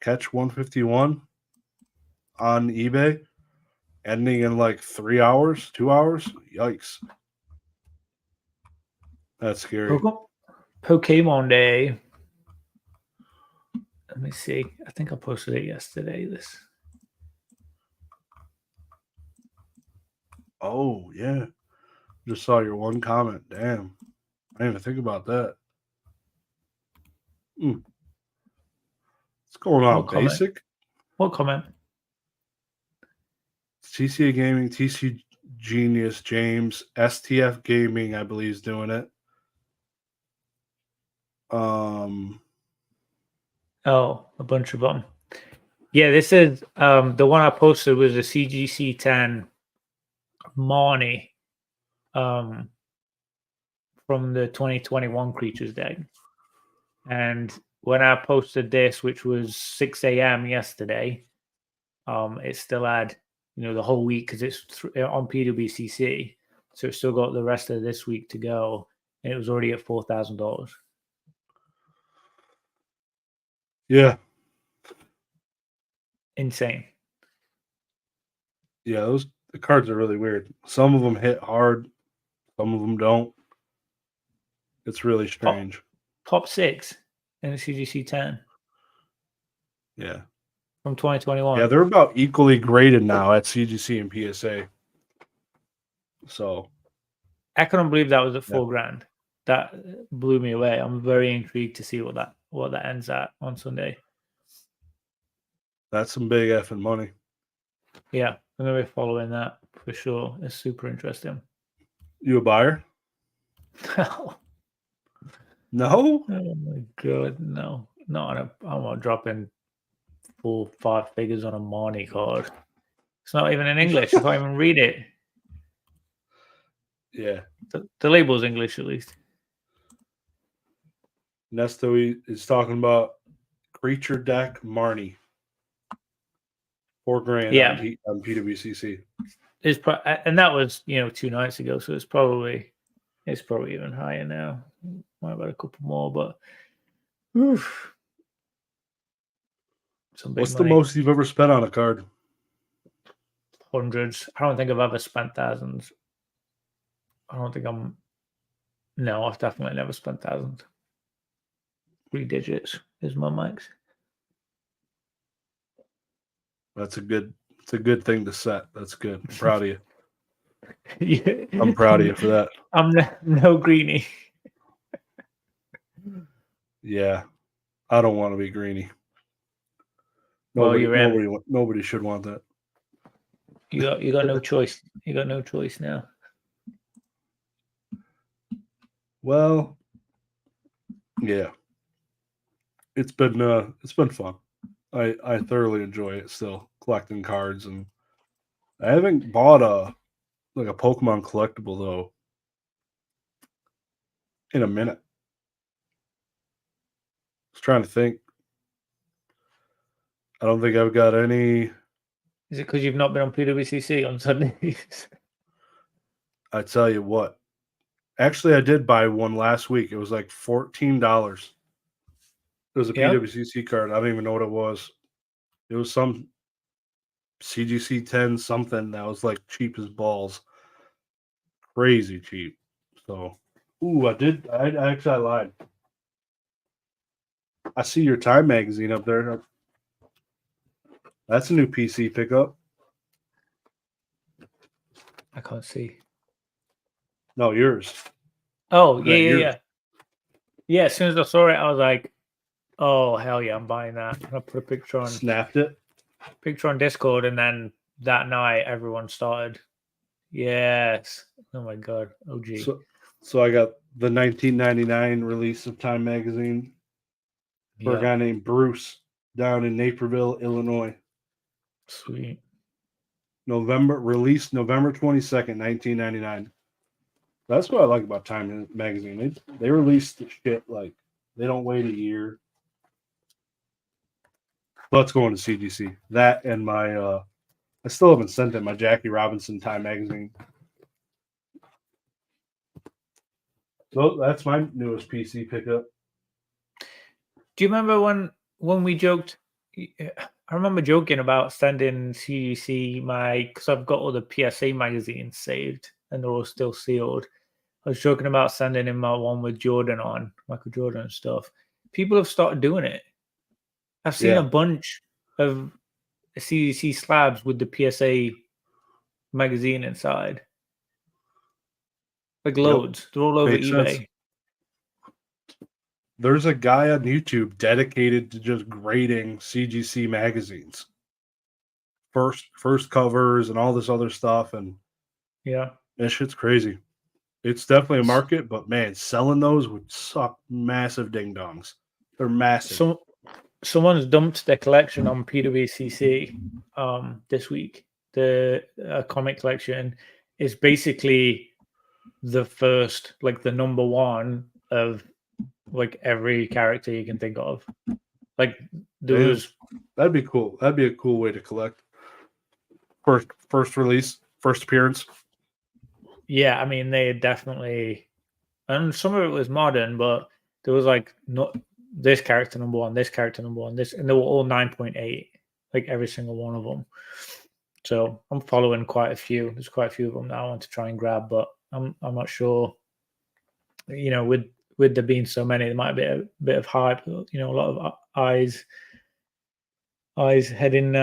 Catch 151 on eBay, ending in like 3 hours, 2 hours. Yikes. That's scary. Pokemon Day. Let me see. I think I posted it yesterday. Oh, yeah. Just saw your one comment. Damn. I didn't even think about that. What's going on, Basic? What comment? TCA Gaming, TC Genius, James, STF Gaming, I believe, is doing it. Oh, a bunch of them. Yeah, this is the one I posted was a CGC 10 Marnie from the 2021 Creatures deck. And when I posted this, which was 6 a.m. yesterday, it still had, the whole week because it's on PWCC. So it's still got the rest of this week to go. And it was already at $4,000. Yeah. Insane. Yeah, the cards are really weird. Some of them hit hard. Some of them don't. It's really strange. Top 6 in the CGC 10. Yeah. From 2021. Yeah, they're about equally graded now at CGC and PSA. So I couldn't believe that was at $4,000. That blew me away. I'm very intrigued to see what that ends at on Sunday. That's some big effing money. Yeah, I'm gonna be following that for sure. It's super interesting. You a buyer? No. No? Oh my god, no. I'm not dropping 4-5 figures on a Marnie card. It's not even in English. I can't even read it. Yeah. The label's English at least. Nesto is talking about Creature Deck Marnie. $4,000 Yeah. on PWCC. And that was 2 nights ago, so it's probably even higher now. Might have had a couple more, but oof. What's the most you've ever spent on a card? Hundreds. I don't think I've ever spent thousands. I've definitely never spent thousands. 3 digits is my max. It's a good thing to set. That's good. I'm proud of you. Yeah. I'm proud of you for that. I'm no greenie. Yeah. I don't want to be greenie. Nobody should want that. You got no choice. You got no choice now. Well, yeah. It's been fun. I thoroughly enjoy it still, collecting cards, and I haven't bought a Pokemon collectible though in a minute. I was trying to think. I don't think I've got any. Is it because you've not been on PWCC on Sundays? I tell you what. Actually, I did buy one last week. It was like $14. It was a PWCC card. I don't even know what it was. It was some CGC 10 something that was like cheap as balls. Crazy cheap. So, I lied. I see your Time magazine up there. That's a new PC pickup. I can't see. No, yours. Oh, yeah. Yeah, as soon as I saw it, I was like, oh, hell yeah, I'm buying that. I put a picture on. Snapped it. Picture on Discord, and then that night, everyone started. Yes. Oh my God. OG. So I got the 1999 release of Time magazine for a guy named Bruce down in Naperville, Illinois. Sweet. Released November 22nd, 1999. That's what I like about Time magazine. They release the shit like they don't wait a year. Let's go into CGC. That and my I still haven't sent it my Jackie Robinson Time magazine. So that's my newest PC pickup. Do you remember when we joked? I remember joking about sending CGC because I've got all the PSA magazines saved and they're all still sealed. I was joking about sending him my one with Jordan on, Michael Jordan and stuff. People have started doing it. I've seen a bunch of CGC slabs with the PSA magazine inside. Like loads. Yep. They're all over eBay. Sense. There's a guy on YouTube dedicated to just grading CGC magazines. First covers and all this other stuff. And yeah, that shit's crazy. It's definitely a market, but man, selling those would suck massive ding dongs. They're massive. Someone's dumped their collection on PWCC this week. The comic collection is basically the first, like the number one of like every character you can think of. Like that'd be cool. That'd be a cool way to collect. First release, first appearance. Yeah, I mean they definitely, and some of it was modern, but there was like not this character number one, this character number one, this, and they were all 9.8, like every single one of them. So I'm following quite a few. There's quite a few of them that I want to try and grab, but I'm not sure. You know, with there being so many, there might be a bit of hype. You know, a lot of eyes heading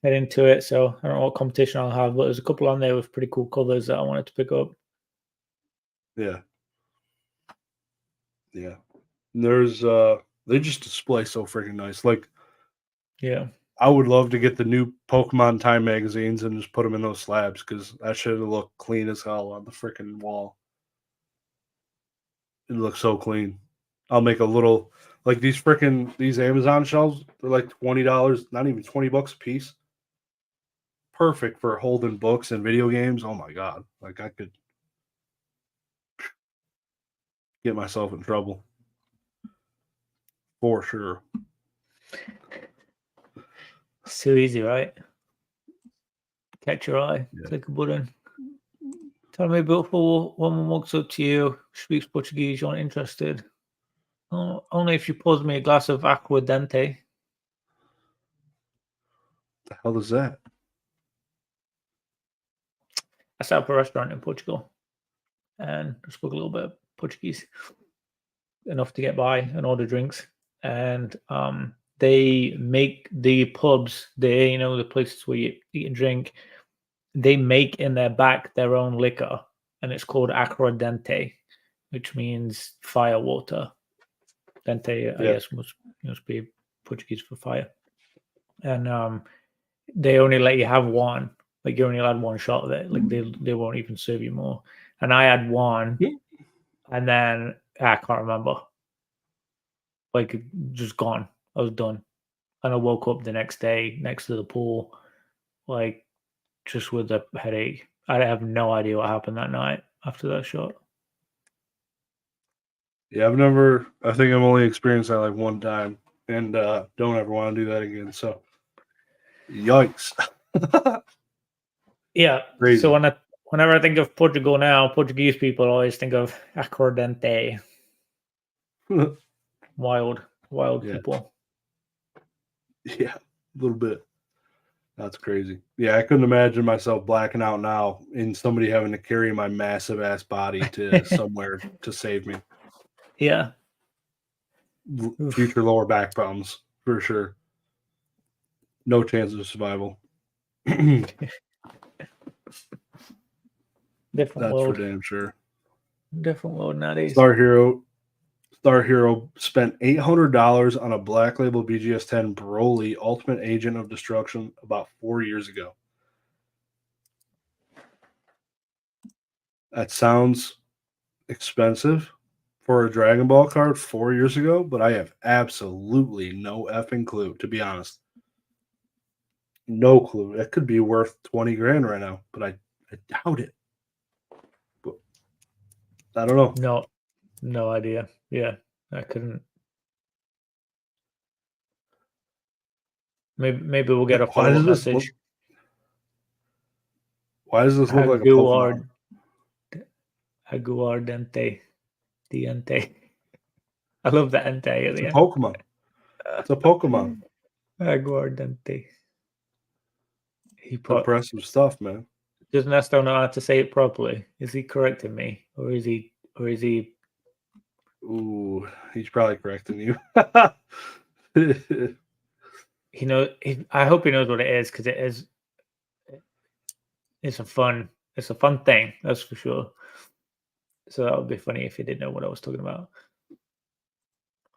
into it. So I don't know what competition I'll have, but there's a couple on there with pretty cool covers that I wanted to pick up. Yeah. Yeah. There's they just display so freaking nice. Like, yeah, I would love to get the new Pokemon Time magazines and just put them in those slabs because that should look clean as hell on the freaking wall. It looks so clean. I'll make a little like these Amazon shelves. They're like $20, not even $20 a piece. Perfect for holding books and video games. Oh my god! Like I could get myself in trouble for sure. It's too easy, right? Catch your eye, click a button. Tell me about one walks up to you, speaks Portuguese, you're not interested. Only if you pour me a glass of aqua dente. The hell is that? I set up a restaurant in Portugal and I spoke a little bit of Portuguese, enough to get by and order drinks. And they make the pubs, the places where you eat and drink, they make in their back their own liquor, and it's called aqua dente, which means fire water. Dente, I guess, must be Portuguese for fire. And they only let you have one. Like, you're only allowed one shot of it. Like, they won't even serve you more. And I had one, and then I can't remember. Like, just gone. I was done. And I woke up the next day next to the pool, like, just with a headache. I have no idea what happened that night after that shot. Yeah, I think I've only experienced that like one time, and don't ever want to do that again. So, yikes. Yeah. Crazy. So whenever I think of Portugal now, Portuguese people always think of aqua dente. Wild people. Yeah, a little bit. That's crazy. Yeah, I couldn't imagine myself blacking out now and somebody having to carry my massive ass body to somewhere to save me. Yeah. Future lower back problems for sure. No chance of survival. Different That's world. for damn sure. Different world nowadays. Star Hero spent $800 on a Black Label BGS-10 Broly Ultimate Agent of Destruction about 4 years ago. That sounds expensive for a Dragon Ball card 4 years ago, but I have absolutely no effing clue, to be honest. No clue. It could be worth 20 grand right now, but I doubt it. But I don't know. No idea. Yeah, I couldn't. Maybe we'll get a follow-up message. Why does this look like a Pokemon? Aguar dente. Diente. I love the ente at the end. Pokemon. It's a Pokemon. Aguar dente. Impressive stuff, man. Does Nesto know how to say it properly? Is he correcting me, or is he? Ooh, he's probably correcting you. I hope he knows what it is, because it is. It's a fun thing, that's for sure. So that would be funny if he didn't know what I was talking about.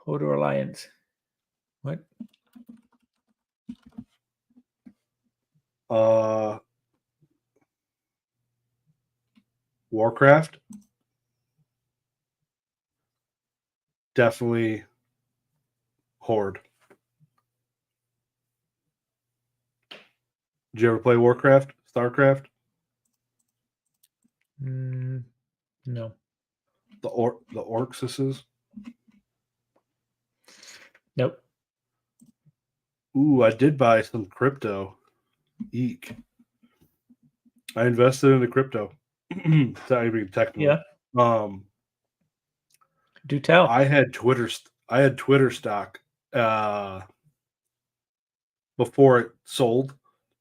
Hodor Alliance. What? Warcraft. Definitely Horde. Did you ever play Warcraft? StarCraft? No. The Orcsuses? Nope. Ooh, I did buy some crypto. Eek. I invested into crypto. It's not even technical. Yeah. Do tell. I had Twitter stock before it sold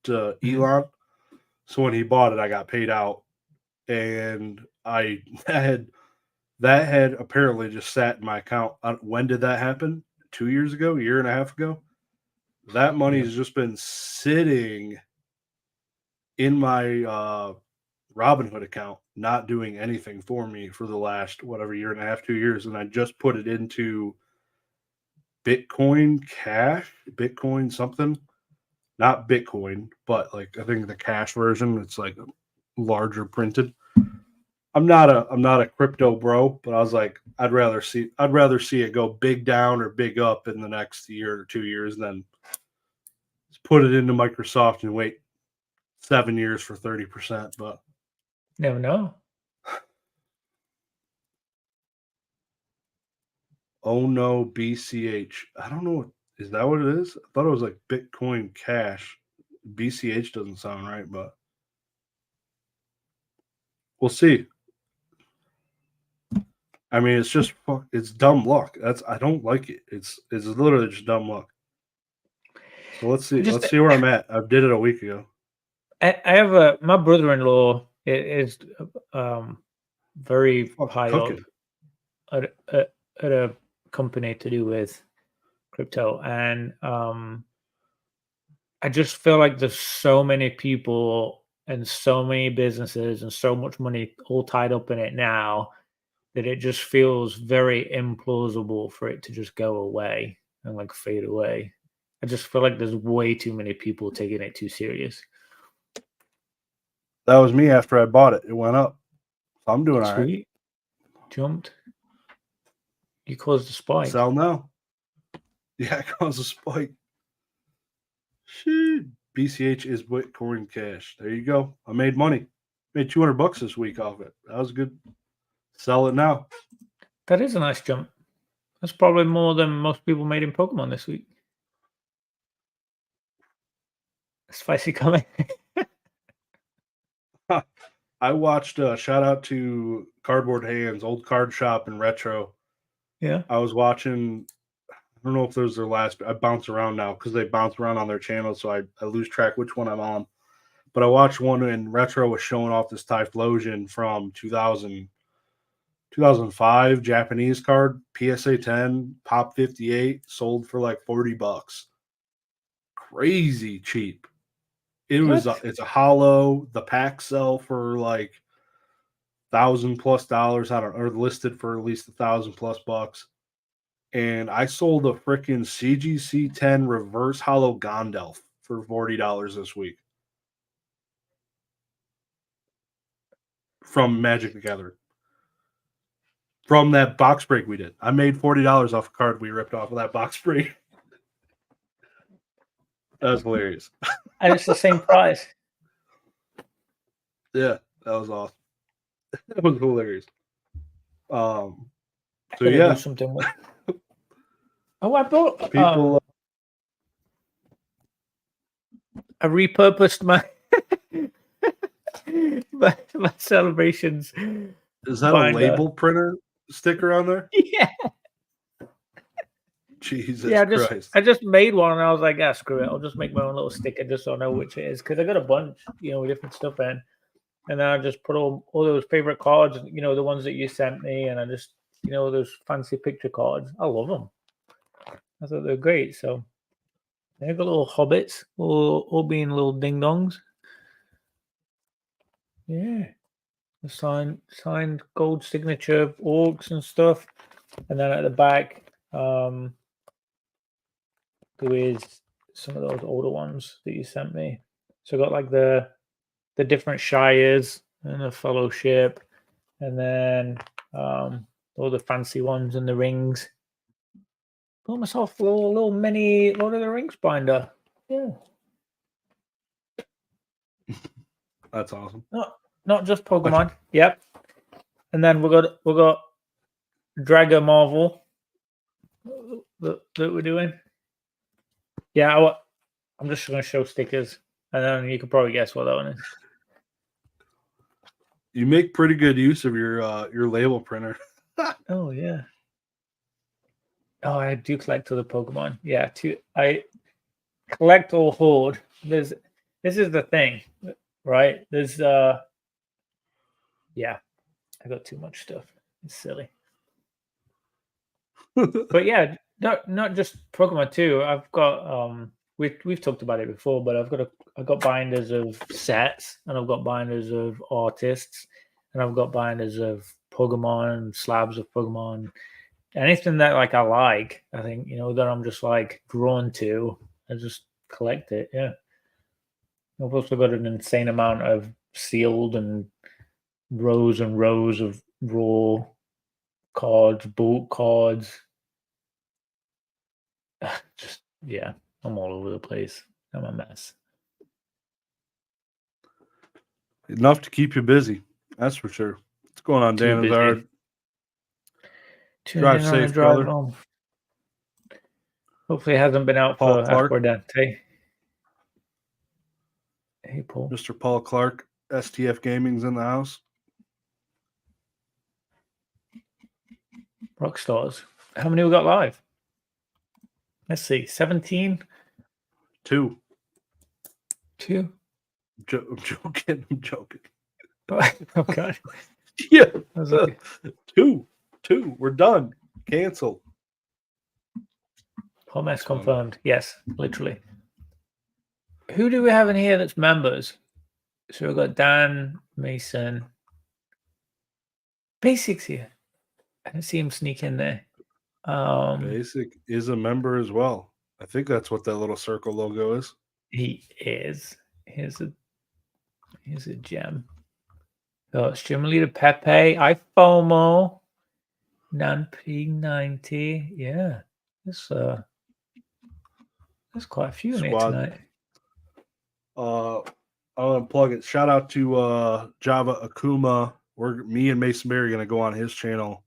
to Elon. So when he bought it, I got paid out, and that had apparently just sat in my account. When did that happen? 2 years ago, a year and a half ago. That money has just been sitting in my Robinhood account, not doing anything for me for the last year and a half, 2 years, and I just put it into Bitcoin Cash, Bitcoin something. not Bitcoin, but like I think the cash version, it's like larger printed. I'm not a crypto bro, but I was like, I'd rather see it go big down or big up in the next year or 2 years than just put it into Microsoft and wait 7 years for 30%. But never know. Oh no, BCH. I don't know. Is that what it is? I thought it was like Bitcoin Cash. BCH doesn't sound right, but we'll see. I mean, it's dumb luck. I don't like it. It's literally just dumb luck. So let's see. Let's see where I'm at. I did it a week ago. I have my brother-in-law is very high up at a company to do with crypto, and I just feel like there's so many people and so many businesses and so much money all tied up in it now that it just feels very implausible for it to just go away and like fade away. I just feel like there's way too many people taking it too serious. That was me after I bought it. It went up. So I'm doing all right. Sweet. Jumped. You caused a spike. Sell now. Yeah, it caused a spike. Shit. BCH is Bitcoin Cash. There you go. I made money. Made $200 this week off it. That was good. Sell it now. That is a nice jump. That's probably more than most people made in Pokemon this week. Spicy comment. I watched shout out to Cardboard Hands, old card shop in Retro. Yeah. I was watching, I don't know if those are their last, I bounce around now because they bounce around on their channel, so I lose track which one I'm on. But I watched one and Retro was showing off this Typhlosion from 2005 Japanese card, PSA 10, Pop 58, sold for like $40. Crazy cheap. It's a hollow. The packs sell for like $1,000+ or listed for at least $1,000+ and I sold a freaking CGC 10 reverse hollow Gondelf for $40 this week from Magic the Gathering. From that box break we did, I made $40 off a card we ripped off of that box break. That was hilarious. And it's the same price. Yeah, that was awesome. That was hilarious. So yeah, do something with. Oh, I bought people. I repurposed my my celebrations. Is that a label printer sticker on there? Yeah. Jesus Christ. I just made one and I was like, yeah, screw it. I'll just make my own little sticker just so I know which it is. Because I got a bunch, with different stuff in. And then I just put all those favorite cards, the ones that you sent me. And I just, those fancy picture cards. I love them. I thought they're great. So they've got little hobbits, all being little ding-dongs. Yeah. The signed gold signature orcs and stuff. And then at the back, there is some of those older ones that you sent me. So I got like the different shires and the fellowship, and then all the fancy ones and the rings. Got myself a little mini Lord of the Rings binder. Yeah. That's awesome. Not just Pokemon. Yep. And then we got Dragon Marvel that we're doing. Yeah, I'm just going to show stickers, and then you can probably guess what that one is. You make pretty good use of your label printer. Oh yeah. Oh, I do collect other Pokemon. Yeah, I collect or hoard. This is the thing, right? There's yeah, I got too much stuff. It's silly. But yeah, not just Pokemon too. I've got we've talked about it before, but I've got binders of sets, and I've got binders of artists, and I've got binders of Pokemon, slabs of Pokemon, anything that like I think, that I'm just like drawn to, I just collect it. Yeah. I've also got an insane amount of sealed and rows of raw cards, bulk cards. Just yeah, I'm all over the place. I'm a mess. Enough to keep you busy. That's for sure. What's going on, Too Dan busy. Azard? Tuning Drive in on a safe, drive brother. home. Hopefully it hasn't been out Paul for Clark. Aguardente. Hey, Paul. Mr. Paul Clark, STF Gaming's in the house. Rockstars. How many we got live? Let's see. 17? 2. 2? I'm joking. I'm joking. Oh, God. Yeah. I was like, 2. We're done. Cancel. hot mess confirmed. Yes, literally. Who do we have in here that's members? So we've got Dan, Mason. Basics here. I didn't see him sneak in there. Basic is a member as well. I think that's what that little circle logo is. He is. Here's a gem. Oh, stream leader Pepe. I FOMO. Nan-P90. Yeah. There's quite a few in here tonight. I'm gonna plug it. Shout out to Java Akuma. Me and Mason Berry are gonna go on his channel.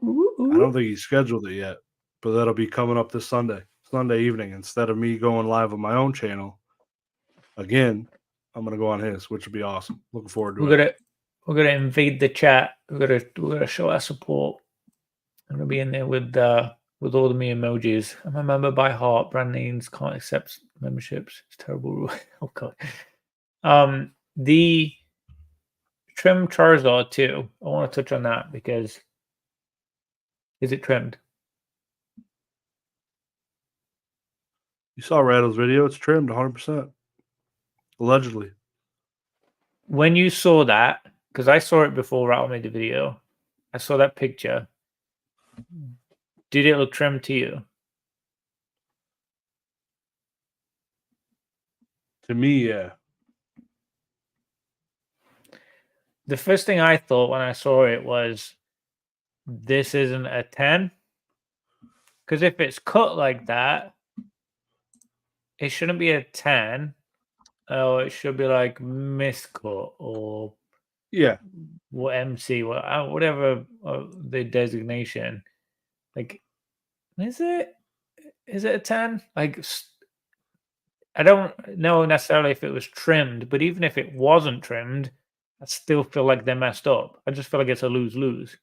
I don't think he's scheduled it yet, but that'll be coming up this Sunday evening. Instead of me going live on my own channel, again, I'm gonna go on his, which would be awesome. Looking forward to it. We're gonna invade the chat. We're gonna show our support. I'm gonna be in there with all the me emojis. I'm a member by heart. Brand names can't accept memberships. It's terrible rule. Oh God. The trim Charizard too. I want to touch on that because is it trimmed? You saw Rattle's video. It's trimmed 100%. Allegedly. When you saw that, because I saw it before Rattle made the video, I saw that picture. Did it look trimmed to you? To me, yeah. The first thing I thought when I saw it was, this isn't a 10. Because if it's cut like that, it shouldn't be a 10. Or it should be like miscut or what MC, whatever the designation. Like, is it a 10? Like, I don't know necessarily if it was trimmed, but even if it wasn't trimmed, I still feel like they're messed up. I just feel like it's a lose-lose.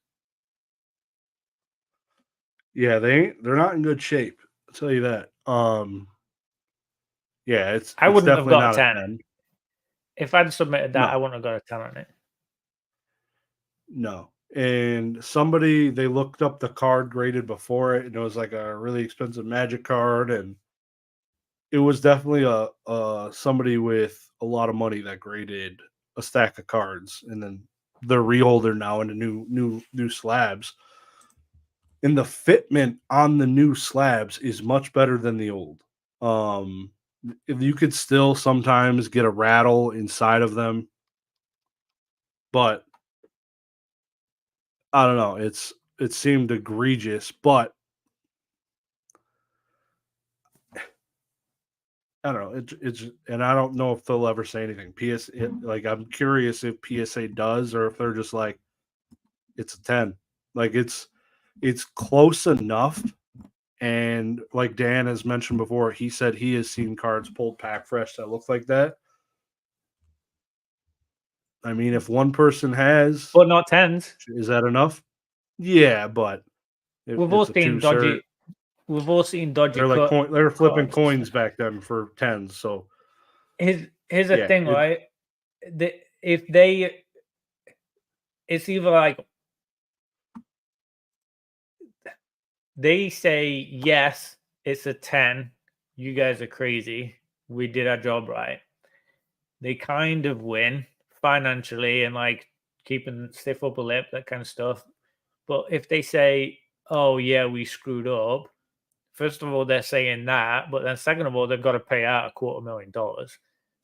Yeah, they're not in good shape. I'll tell you that. Yeah, it's wouldn't have definitely got not a 10. 10. If I'd submitted that, I wouldn't have got a 10 on it. No. And they looked up the card graded before it, and it was like a really expensive Magic card, and it was definitely a somebody with a lot of money that graded a stack of cards, and then they're reholder now into new slabs. And the fitment on the new slabs is much better than the old. If you could still sometimes get a rattle inside of them, but I don't know. It seemed egregious, but I don't know. It's and I don't know if they'll ever say anything. Like I'm curious if PSA does or if they're just like it's a 10. Like it's close enough. And like Dan has mentioned before, he said he has seen cards pulled pack fresh that look like that. I mean, if one person has, but not 10s, is that enough? Yeah, but we've all seen dodgy. We've all seen dodgy. They're like they're flipping coins back then for 10s. So here's the thing, right? It's either like they say yes, it's a 10. You guys are crazy. We did our job right. They kind of win financially and like keeping stiff upper lip, that kind of stuff. But if they say, "Oh yeah, we screwed up," first of all, they're saying that, but then second of all, they've got to pay out $250,000.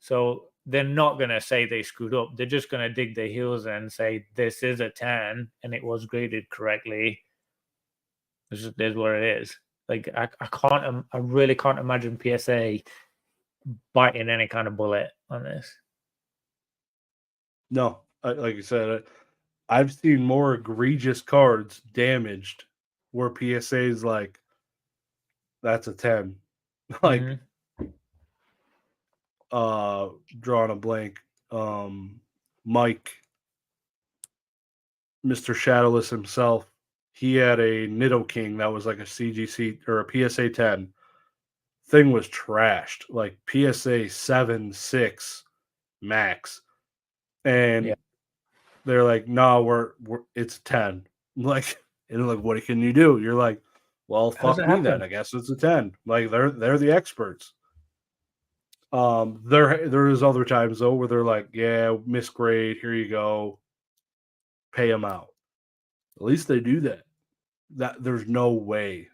So they're not going to say they screwed up. They're just going to dig their heels in and say, this is a 10 and it was graded correctly. This is what it is. Like, I really can't imagine PSA biting any kind of bullet on this. No, like you said, I've seen more egregious cards damaged where PSA is like, that's a 10. Like, drawing a blank. Mike, Mr. Shadowless himself, he had a Nidoking that was like a CGC or a PSA 10. Thing was trashed, like PSA 7, 6 max. And they're like, no, we're it's 10. Like, and like, what can you do? You're like, well, fuck me then. I guess it's a 10. Like, they're the experts. There is other times though where they're like, yeah, misgrade, here you go, pay them out. At least they do that. That there's no way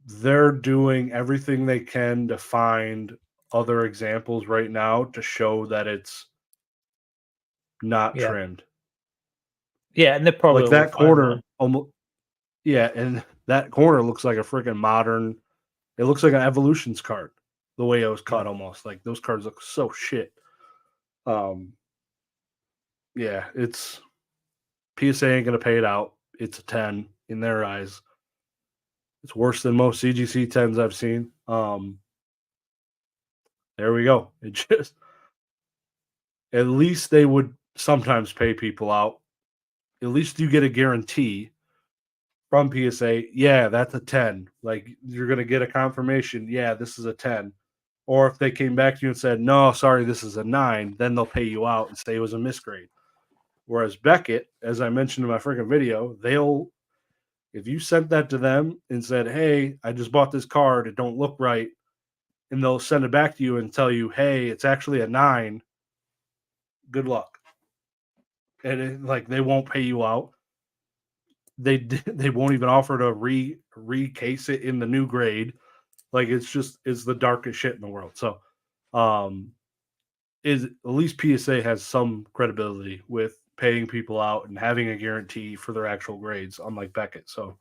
they're doing everything they can to find other examples right now to show that it's not trimmed. Yeah, and they probably like that corner almost. Yeah, and that corner looks like a freaking modern. It looks like an Evolutions card. The way it was cut, almost like those cards look so shit. Yeah, it's PSA ain't gonna pay it out. It's a 10 in their eyes. It's worse than most CGC 10s I've seen. There we go. It just at least they would sometimes pay people out. At least you get a guarantee from PSA. Yeah, that's a 10. Like you're gonna get a confirmation. Yeah, this is a 10. Or if they came back to you and said, no, sorry, this is a 9, then they'll pay you out and say it was a misgrade. Whereas Beckett, as I mentioned in my freaking video, if you sent that to them and said, hey, I just bought this card, it don't look right, and they'll send it back to you and tell you, hey, it's actually a 9, good luck. And they won't pay you out. They won't even offer to recase it in the new grade. Like it's the darkest shit in the world. So is at least PSA has some credibility with paying people out and having a guarantee for their actual grades, unlike Beckett. So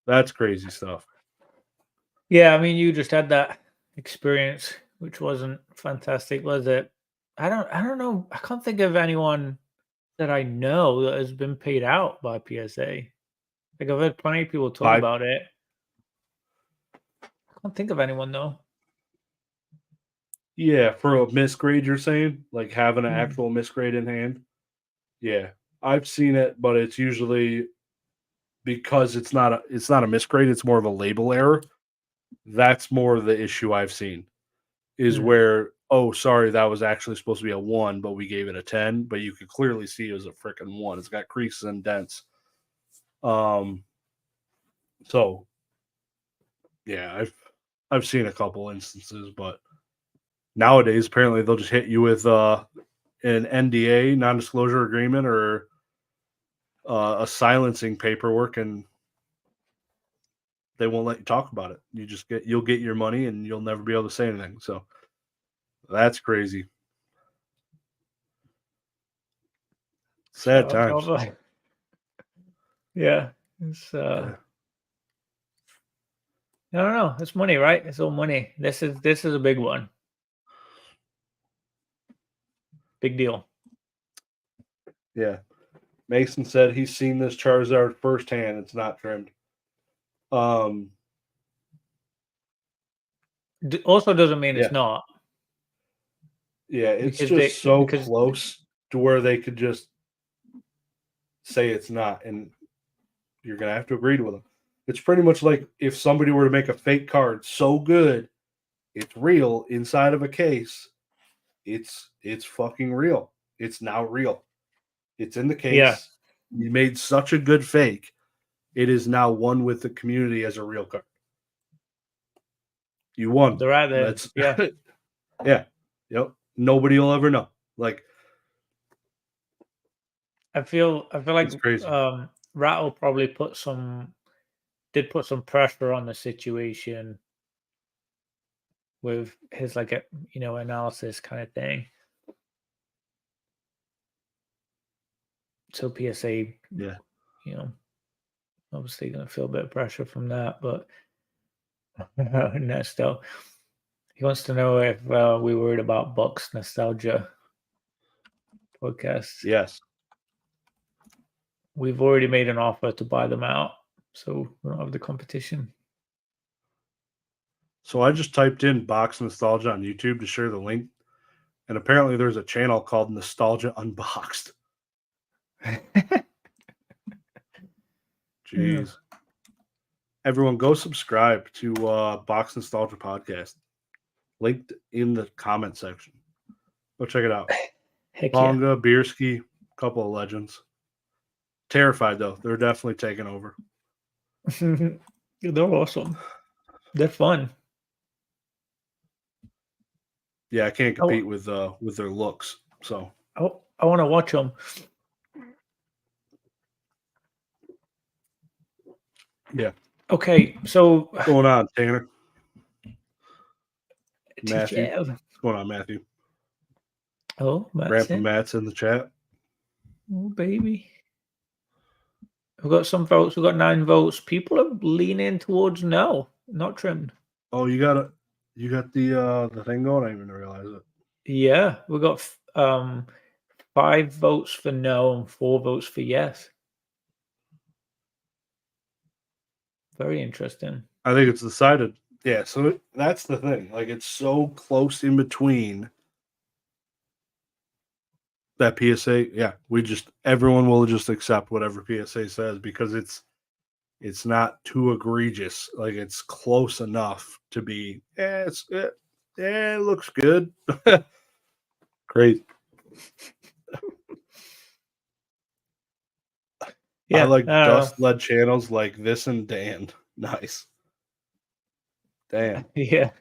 that's crazy stuff. Yeah, I mean, you just had that experience, which wasn't fantastic, was it? I don't know. I can't think of anyone that I know that has been paid out by PSA. Like I've heard plenty of people talk about it. I can't think of anyone though. Yeah, for a misgrade, you're saying? Like having an actual misgrade in hand? Yeah. I've seen it, but it's usually because it's not a misgrade, it's more of a label error. That's more the issue I've seen. Is where, oh, sorry, that was actually supposed to be a 1, but we gave it a 10, but you could clearly see it was a freaking 1. It's got creases and dents. So yeah, I've seen a couple instances, but nowadays apparently they'll just hit you with an NDA, non-disclosure agreement, or a silencing paperwork, and they won't let you talk about it. You'll get your money, and you'll never be able to say anything. So that's crazy. Sad times. Yeah, it's I don't know. It's money, right? It's all money. This is a big one. Big deal. Yeah. Mason said he's seen this Charizard firsthand. It's not trimmed. Also doesn't mean it's not. Yeah, it's just so close to where they could just say it's not, and you're going to have to agree with them. It's pretty much like if somebody were to make a fake card so good, it's real inside of a case. It's fucking real. It's now real. It's in the case. Yeah. You made such a good fake. It is now one with the community as a real card. You won. They're out there. Yeah. Yeah. Yep. Nobody will ever know. Like, I feel like Rattle probably put some pressure on the situation with his like a analysis kind of thing. So PSA, Yeah. Obviously going to feel a bit of pressure from that, but Nesto, he wants to know if we worried about Bucks nostalgia podcasts. Yes. We've already made an offer to buy them out, so we don't have the competition. So I just typed in box nostalgia on YouTube to share the link, and apparently there's a channel called Nostalgia Unboxed. Jeez. Everyone go subscribe to Box Nostalgia Podcast. Linked in the comment section. Go check it out. Heck Bonga, Bierski, couple of legends. Terrified though. They're definitely taking over. They're awesome. They're fun. Yeah, I can't compete with their looks. So I want to watch them. Yeah. Okay, so what's going on, Tanner? Matthew. TJ. What's going on, Matthew? Oh, Grandpa Matt's in the chat. Oh, baby. We've got some votes. We've got 9 votes. People are leaning towards no, not trimmed. Oh, you got the thing going? I didn't even realize it. Yeah, we got 5 votes for no and 4 votes for yes. Very interesting. I think it's decided. Yeah, so that's the thing. Like, it's so close in between that PSA. Yeah, everyone will just accept whatever PSA says because it's not too egregious. Like, it's close enough to be. It looks good. Great. Yeah, I like dust-led channels like this and Dan. Nice. Damn. Yeah.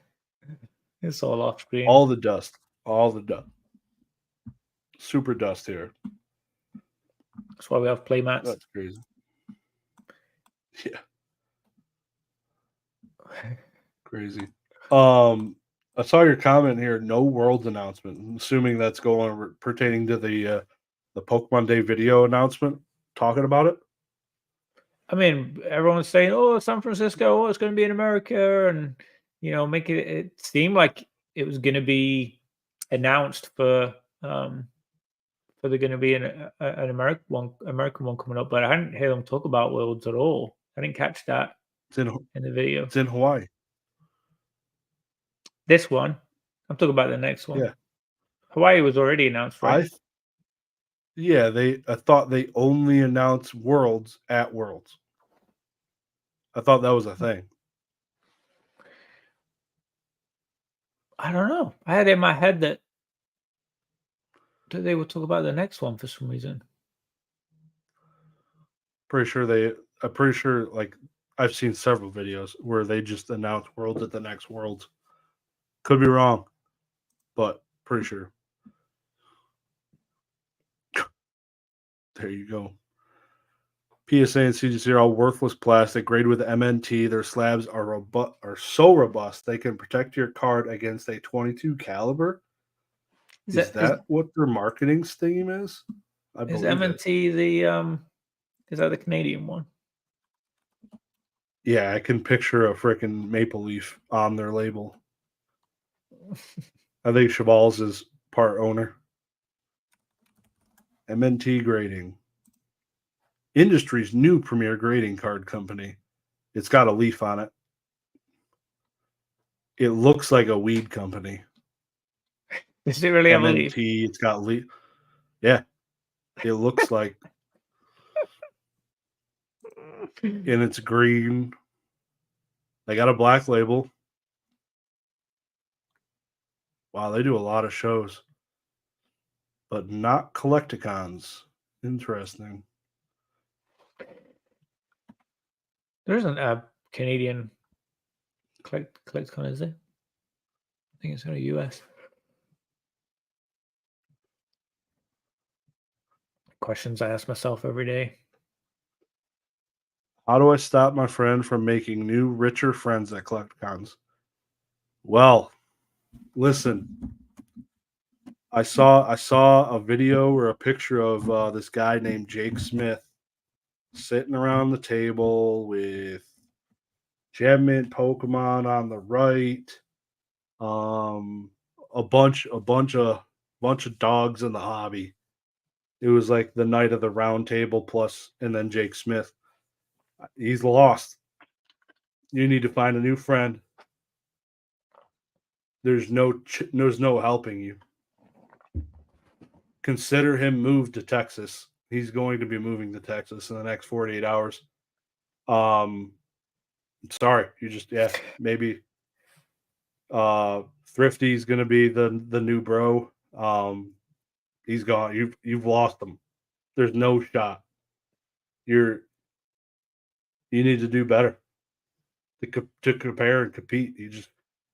It's all off screen. All the dust. Super dust here. That's why we have playmats. That's crazy. Yeah. Crazy. I saw your comment here. No Worlds announcement. I'm assuming that's pertaining to the Pokemon Day video announcement. Talking about it. I mean, everyone's saying, "Oh, San Francisco, it's going to be in America," and make it seem like it was going to be announced for they're going to be an American one coming up. But I hadn't heard them talk about Worlds at all. I didn't catch that in the video. It's in Hawaii. This one, I'm talking about the next one. Yeah, Hawaii was already announced, right? I thought they only announced Worlds at Worlds. I thought that was a thing. I don't know. I had in my head that they would talk about the next one for some reason. I'm pretty sure like I've seen several videos where they just announce Worlds at the next Worlds. Could be wrong, but pretty sure. There you go. PSA and CGC are all worthless plastic, graded with MNT. Their slabs are so robust they can protect your card against a 22 caliber. Is that what their marketing scheme is? Is MNT the is that the Canadian one? Yeah, I can picture a freaking maple leaf on their label. I think Cheval's is part owner. MNT Grading. Industry's new premier grading card company. It's got a leaf on it. It looks like a weed company. Does it really have a leaf? It's got leaf. Yeah. It looks like. And it's green. They got a black label. Wow, they do a lot of shows. But not collecticons. Interesting. There isn't a Canadian collecticon, is there? I think it's only US. Questions I ask myself every day. How do I stop my friend from making new, richer friends at collecticons? Well, Listen, I saw a video or a picture of this guy named Jake Smith sitting around the table with Gem Mint Pokemon on the right, a bunch of dogs in the hobby. It was like the night of the round table plus, and then Jake Smith. He's lost. You need to find a new friend. There's no helping you. Consider him moved to Texas. He's going to be moving to Texas in the next 48 hours. Sorry, maybe Thrifty's going to be the new bro. He's gone. You've lost him. There's no shot. You need to do better to compare and compete.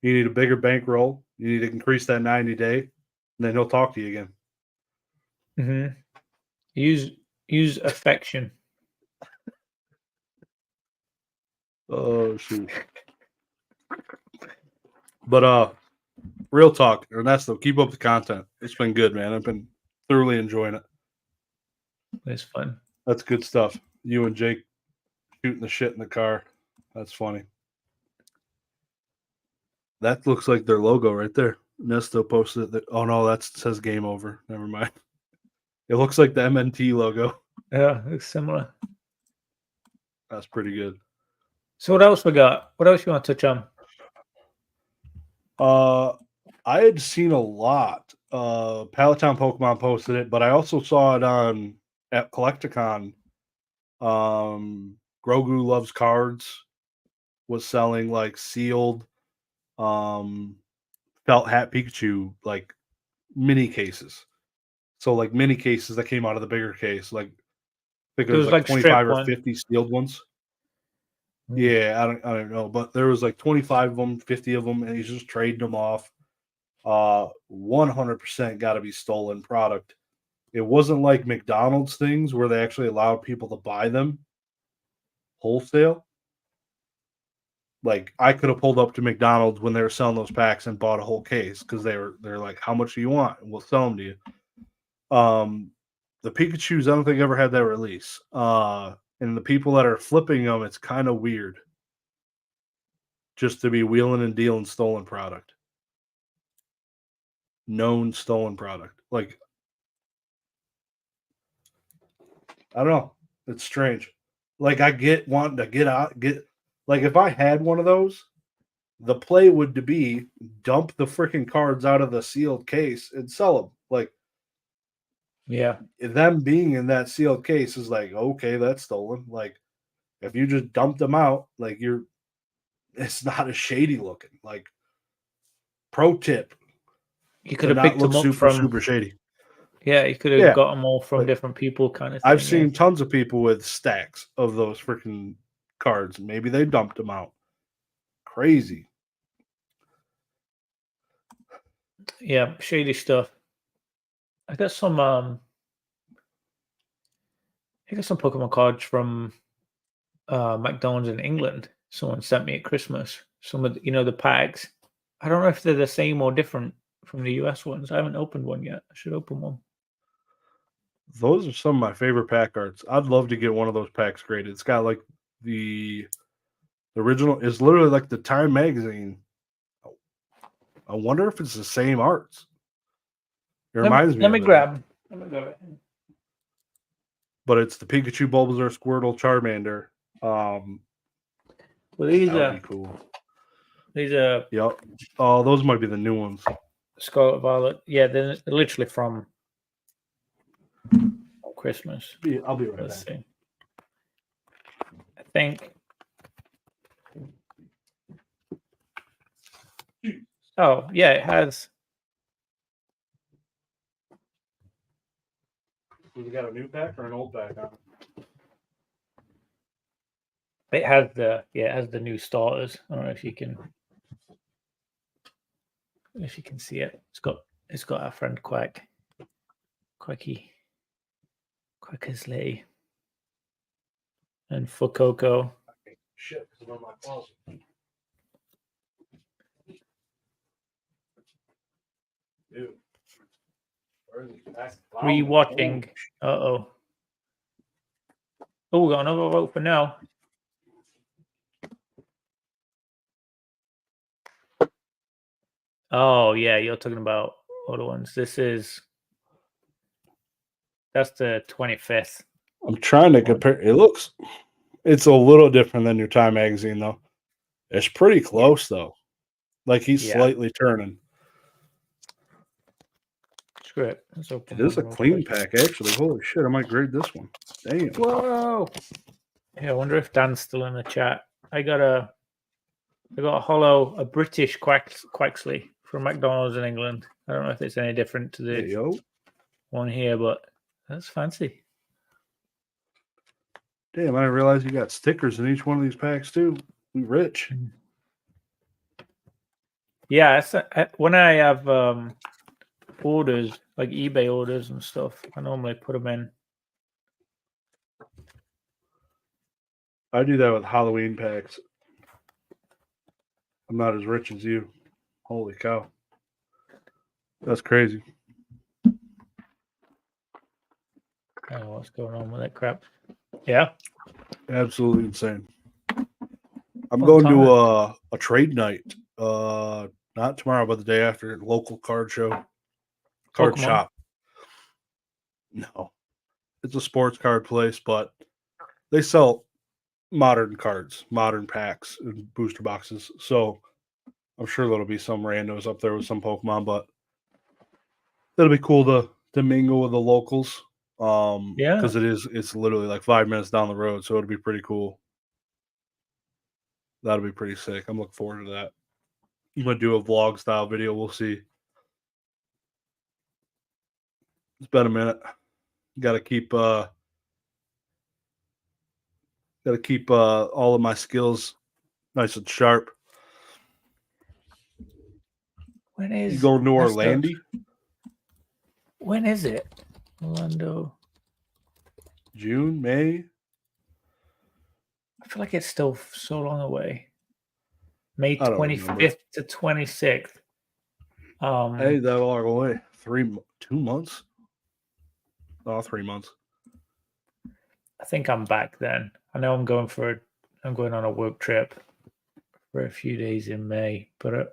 You need a bigger bankroll. You need to increase that 90-day, and then he'll talk to you again. Mm-hmm. Use affection. Oh shoot! But real talk, Ernesto, keep up the content. It's been good, man. I've been thoroughly enjoying it. It's fun. That's good stuff. You and Jake shooting the shit in the car. That's funny. That looks like their logo right there. Ernesto posted it. Oh no, that says game over. Never mind. It looks like the MNT logo. Yeah, it's similar. That's pretty good. So what else we got? What else you want to touch on? I had seen a lot. Palatown Pokemon posted it, but I also saw it at Collecticon. Grogu Loves Cards was selling like sealed felt hat Pikachu like mini cases. So like mini cases that came out of the bigger case, like I think it was like 25 or 50 sealed ones. Yeah, I don't know, but there was like 25 of them, 50 of them, and he's just trading them off. 100% got to be stolen product. It wasn't like McDonald's things where they actually allowed people to buy them wholesale. Like I could have pulled up to McDonald's when they were selling those packs and bought a whole case because they're like, how much do you want? And we'll sell them to you. The Pikachus, I don't think ever had that release. And the people that are flipping them, it's kind of weird. Just to be wheeling and dealing stolen product. Known stolen product. Like, I don't know. It's strange. Like, I get wanting to get like if I had one of those, the play would be dump the freaking cards out of the sealed case and sell them. Like, yeah, them being in that sealed case is like, okay, that's stolen. Like, if you just dump them out, like it's not as shady looking. Like, pro tip, you could have picked them up super shady. Yeah, you could have got them all from different people, kind of thing. I've seen tons of people with stacks of those freaking cards. Maybe they dumped them out. Crazy. Yeah, shady stuff. I got some Pokemon cards from McDonald's in England. Someone sent me at Christmas. Some of the packs. I don't know if they're the same or different from the US ones. I haven't opened one yet. I should open one. Those are some of my favorite pack arts. I'd love to get one of those packs graded. It's got like the original. It's literally like the Time magazine. I wonder if it's the same arts. It reminds me. Let me grab it. But it's the Pikachu, Bulbasaur, Squirtle, Charmander. Well, these that'd be cool. These are. Yep. Oh, those might be the new ones. Scarlet Violet. Yeah, they're literally from Christmas. I'll be right back. Let's see. I think. Oh, yeah, it has. We got a new pack or an old pack on it? It has the new starters. I don't know if you can see it. It's got our friend Quacky's Lay, and Fuecoco. Shit, because I'm on my closet. Rewatching. Oh, we got another vote for now. Oh yeah, you're talking about other ones. That's the 25th. I'm trying to compare. It's a little different than your Time magazine though. It's pretty close though. Like he's slightly turning. Screw it. Let's open It is a clean pack, actually. Holy shit, I might grade this one. Damn. Whoa. Yeah, I wonder if Dan's still in the chat. I got a British Quaxley from McDonald's in England. I don't know if it's any different to the one here, but that's fancy. Damn, I didn't realize you got stickers in each one of these packs too. We rich. Yeah, when I have orders, like eBay orders and stuff, I normally put them in. I do that with Halloween packs. I'm not as rich as you. Holy cow. That's crazy. I don't know what's going on with that crap. Yeah. Absolutely insane. I'm going to a trade night. Not tomorrow, but the day after. Local card show. Card shop. No. It's a sports card place, but they sell modern cards, modern packs, and booster boxes. So I'm sure there'll be some randos up there with some Pokemon, but it'll be cool to mingle with the locals. Because it's literally like 5 minutes down the road, so it'll be pretty cool. That'll be pretty sick. I'm looking forward to that. I'm gonna do a vlog style video. We'll see. It's been a minute. Gotta keep all of my skills nice and sharp. When is you going to Orlando? When is it? Orlando. June, May. I feel like it's still so long away. May 25th to 26th. Hey, that long away. 2 months? Oh, 3 months. I think I'm back then. I know I'm going on a work trip for a few days in May, but I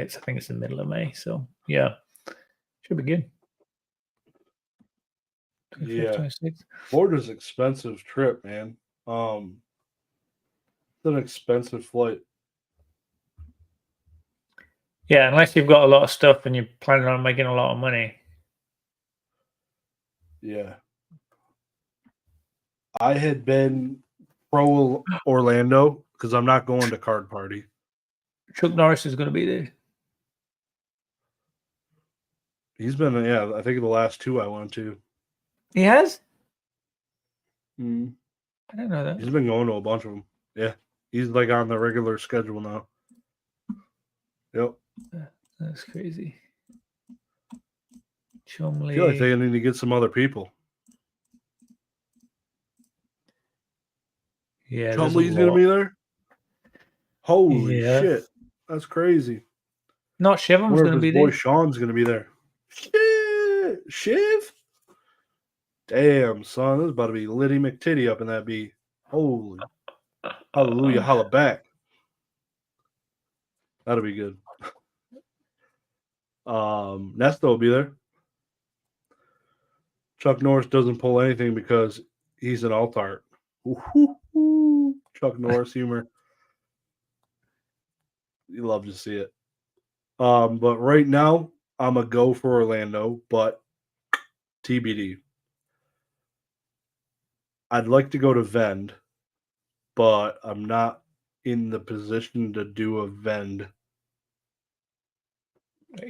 think it's the middle of May. So yeah, should be good. Yeah, 26. Florida's an expensive trip, man. It's an expensive flight. Yeah, unless you've got a lot of stuff and you're planning on making a lot of money. Yeah. I had been pro Orlando because I'm not going to Card Party. Chuck Norris is going to be there. He's been, I think the last 2 I went to. He has? Mm. I didn't know that. He's been going to a bunch of them. Yeah. He's like on the regular schedule now. Yep. That's crazy. Chumley. I feel like they need to get some other people. Yeah. Chumley's going to be there? Holy shit. That's crazy. Not Shivham's going to be there. Boy Sean's going to be there. Shit. Shiv? Damn, son. This is about to be Liddy McTitty up in that beat. Holy. Hallelujah. Holla back. That'll be good. Nesto will be there. Chuck Norris doesn't pull anything because he's an altart. Chuck Norris humor. You love to see it. But right now, I'm a go for Orlando, but TBD. I'd like to go to Vend, but I'm not in the position to do a Vend.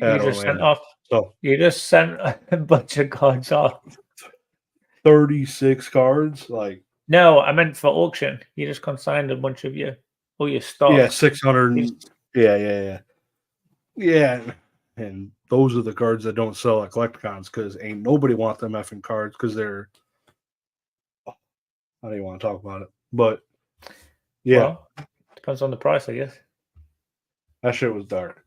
You just sent a bunch of cards off. 36 cards, like. No, I meant for auction. You just consigned a bunch of all your stock. Yeah, 600. Yeah, and those are the cards that don't sell at Collecticons because ain't nobody want them effing cards because they're. I don't even want to talk about it, but yeah, well, depends on the price, I guess. That shit was dark.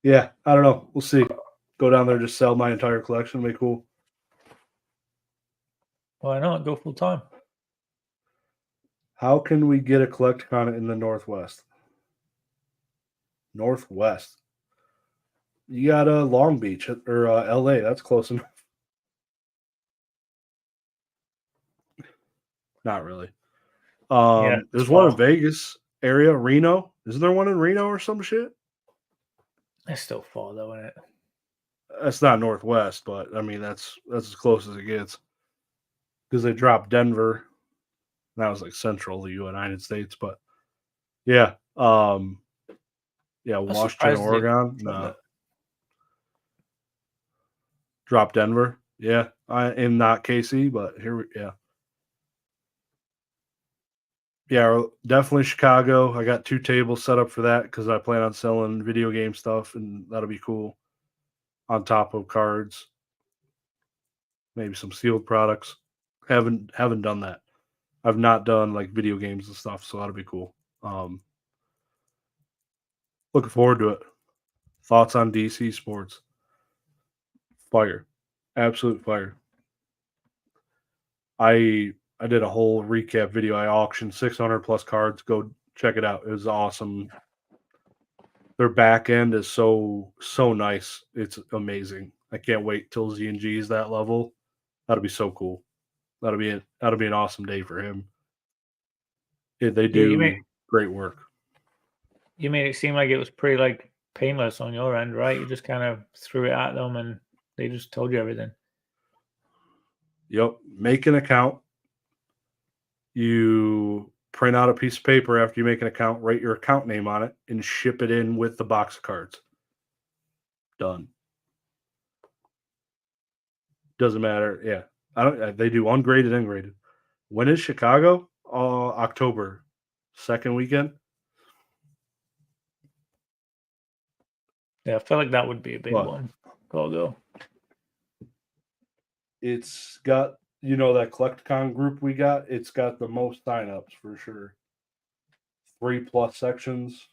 Yeah, I don't know. We'll see. Go down there, just sell my entire collection. Be cool. Why not go full time? How can we get a Collecticon in the Northwest? Northwest. You got Long Beach or LA. That's close enough. Not really. There's one in Vegas area, Reno. Isn't there one in Reno or some shit? It's still far though, isn't it? That's not Northwest, but I mean that's as close as it gets. Because they dropped Denver. That was like central the United States, but yeah. Washington, Oregon. No. Drop Denver. Yeah. I am not KC, but Yeah, definitely Chicago. I got 2 tables set up for that because I plan on selling video game stuff, and that'll be cool. On top of cards, maybe some sealed products. Haven't done that. I've not done like video games and stuff, so that'll be cool. Looking forward to it. Thoughts on DC sports? Fire, absolute fire. I did a whole recap video. I auctioned 600 plus cards. Go check it out. It was awesome. Their back end is so nice. It's amazing. I can't wait till Z&G is that level. That'll be so cool. That'll be an awesome day for him. They do great work. You made it seem like it was pretty like painless on your end, right? You just kind of threw it at them and they just told you everything. Yep. Make an account. You print out a piece of paper after you make an account, write your account name on it, and ship it in with the box of cards. Done. Doesn't matter. Yeah. They do ungraded and graded. When is Chicago? October 2nd weekend. Yeah, I feel like that would be a big one. Go. It's got, that Collecticon group we got, it's got the most signups for sure. 3+ sections.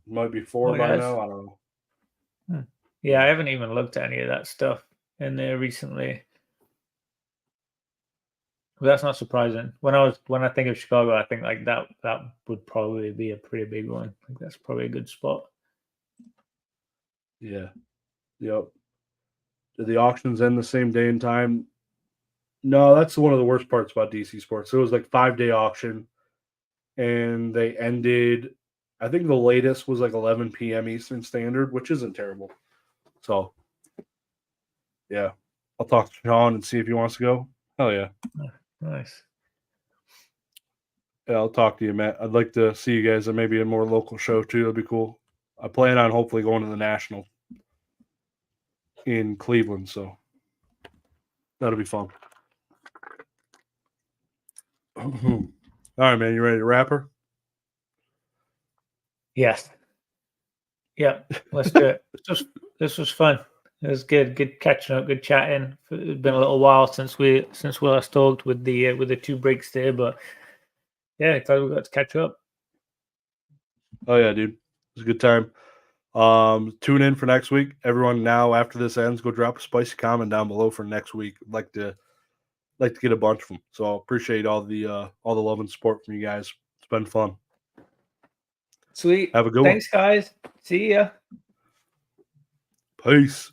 Might be 4 by now. I don't know. Yeah, I haven't even looked at any of that stuff in there recently. But that's not surprising. When I think of Chicago, I think like that would probably be a pretty big one. I think that's probably a good spot. Yeah. Yep. Did the auctions end the same day and time? No, that's one of the worst parts about DC Sports. It was like 5-day auction, and they ended. I think the latest was like 11 p.m. Eastern Standard, which isn't terrible. So, yeah, I'll talk to Sean and see if he wants to go. Hell yeah. Nice. Yeah, I'll talk to you, Matt. I'd like to see you guys at maybe a more local show too. That'd be cool. I plan on hopefully going to the National in Cleveland, so that'll be fun. All right, man. You ready to wrap her? Yes. Yeah, let's do it. This was fun. It was good. Good catching up. Good chatting. It's been a little while since we last talked with the 2 breaks there, but yeah, glad we got to catch up. Oh yeah, dude. It was a good time. Tune in for next week. Everyone now after this ends, go drop a spicy comment down below for next week. I'd like to get a bunch of them. So I appreciate all the love and support from you guys. It's been fun. Sweet. Have a good one. Thanks, guys. See ya. Peace.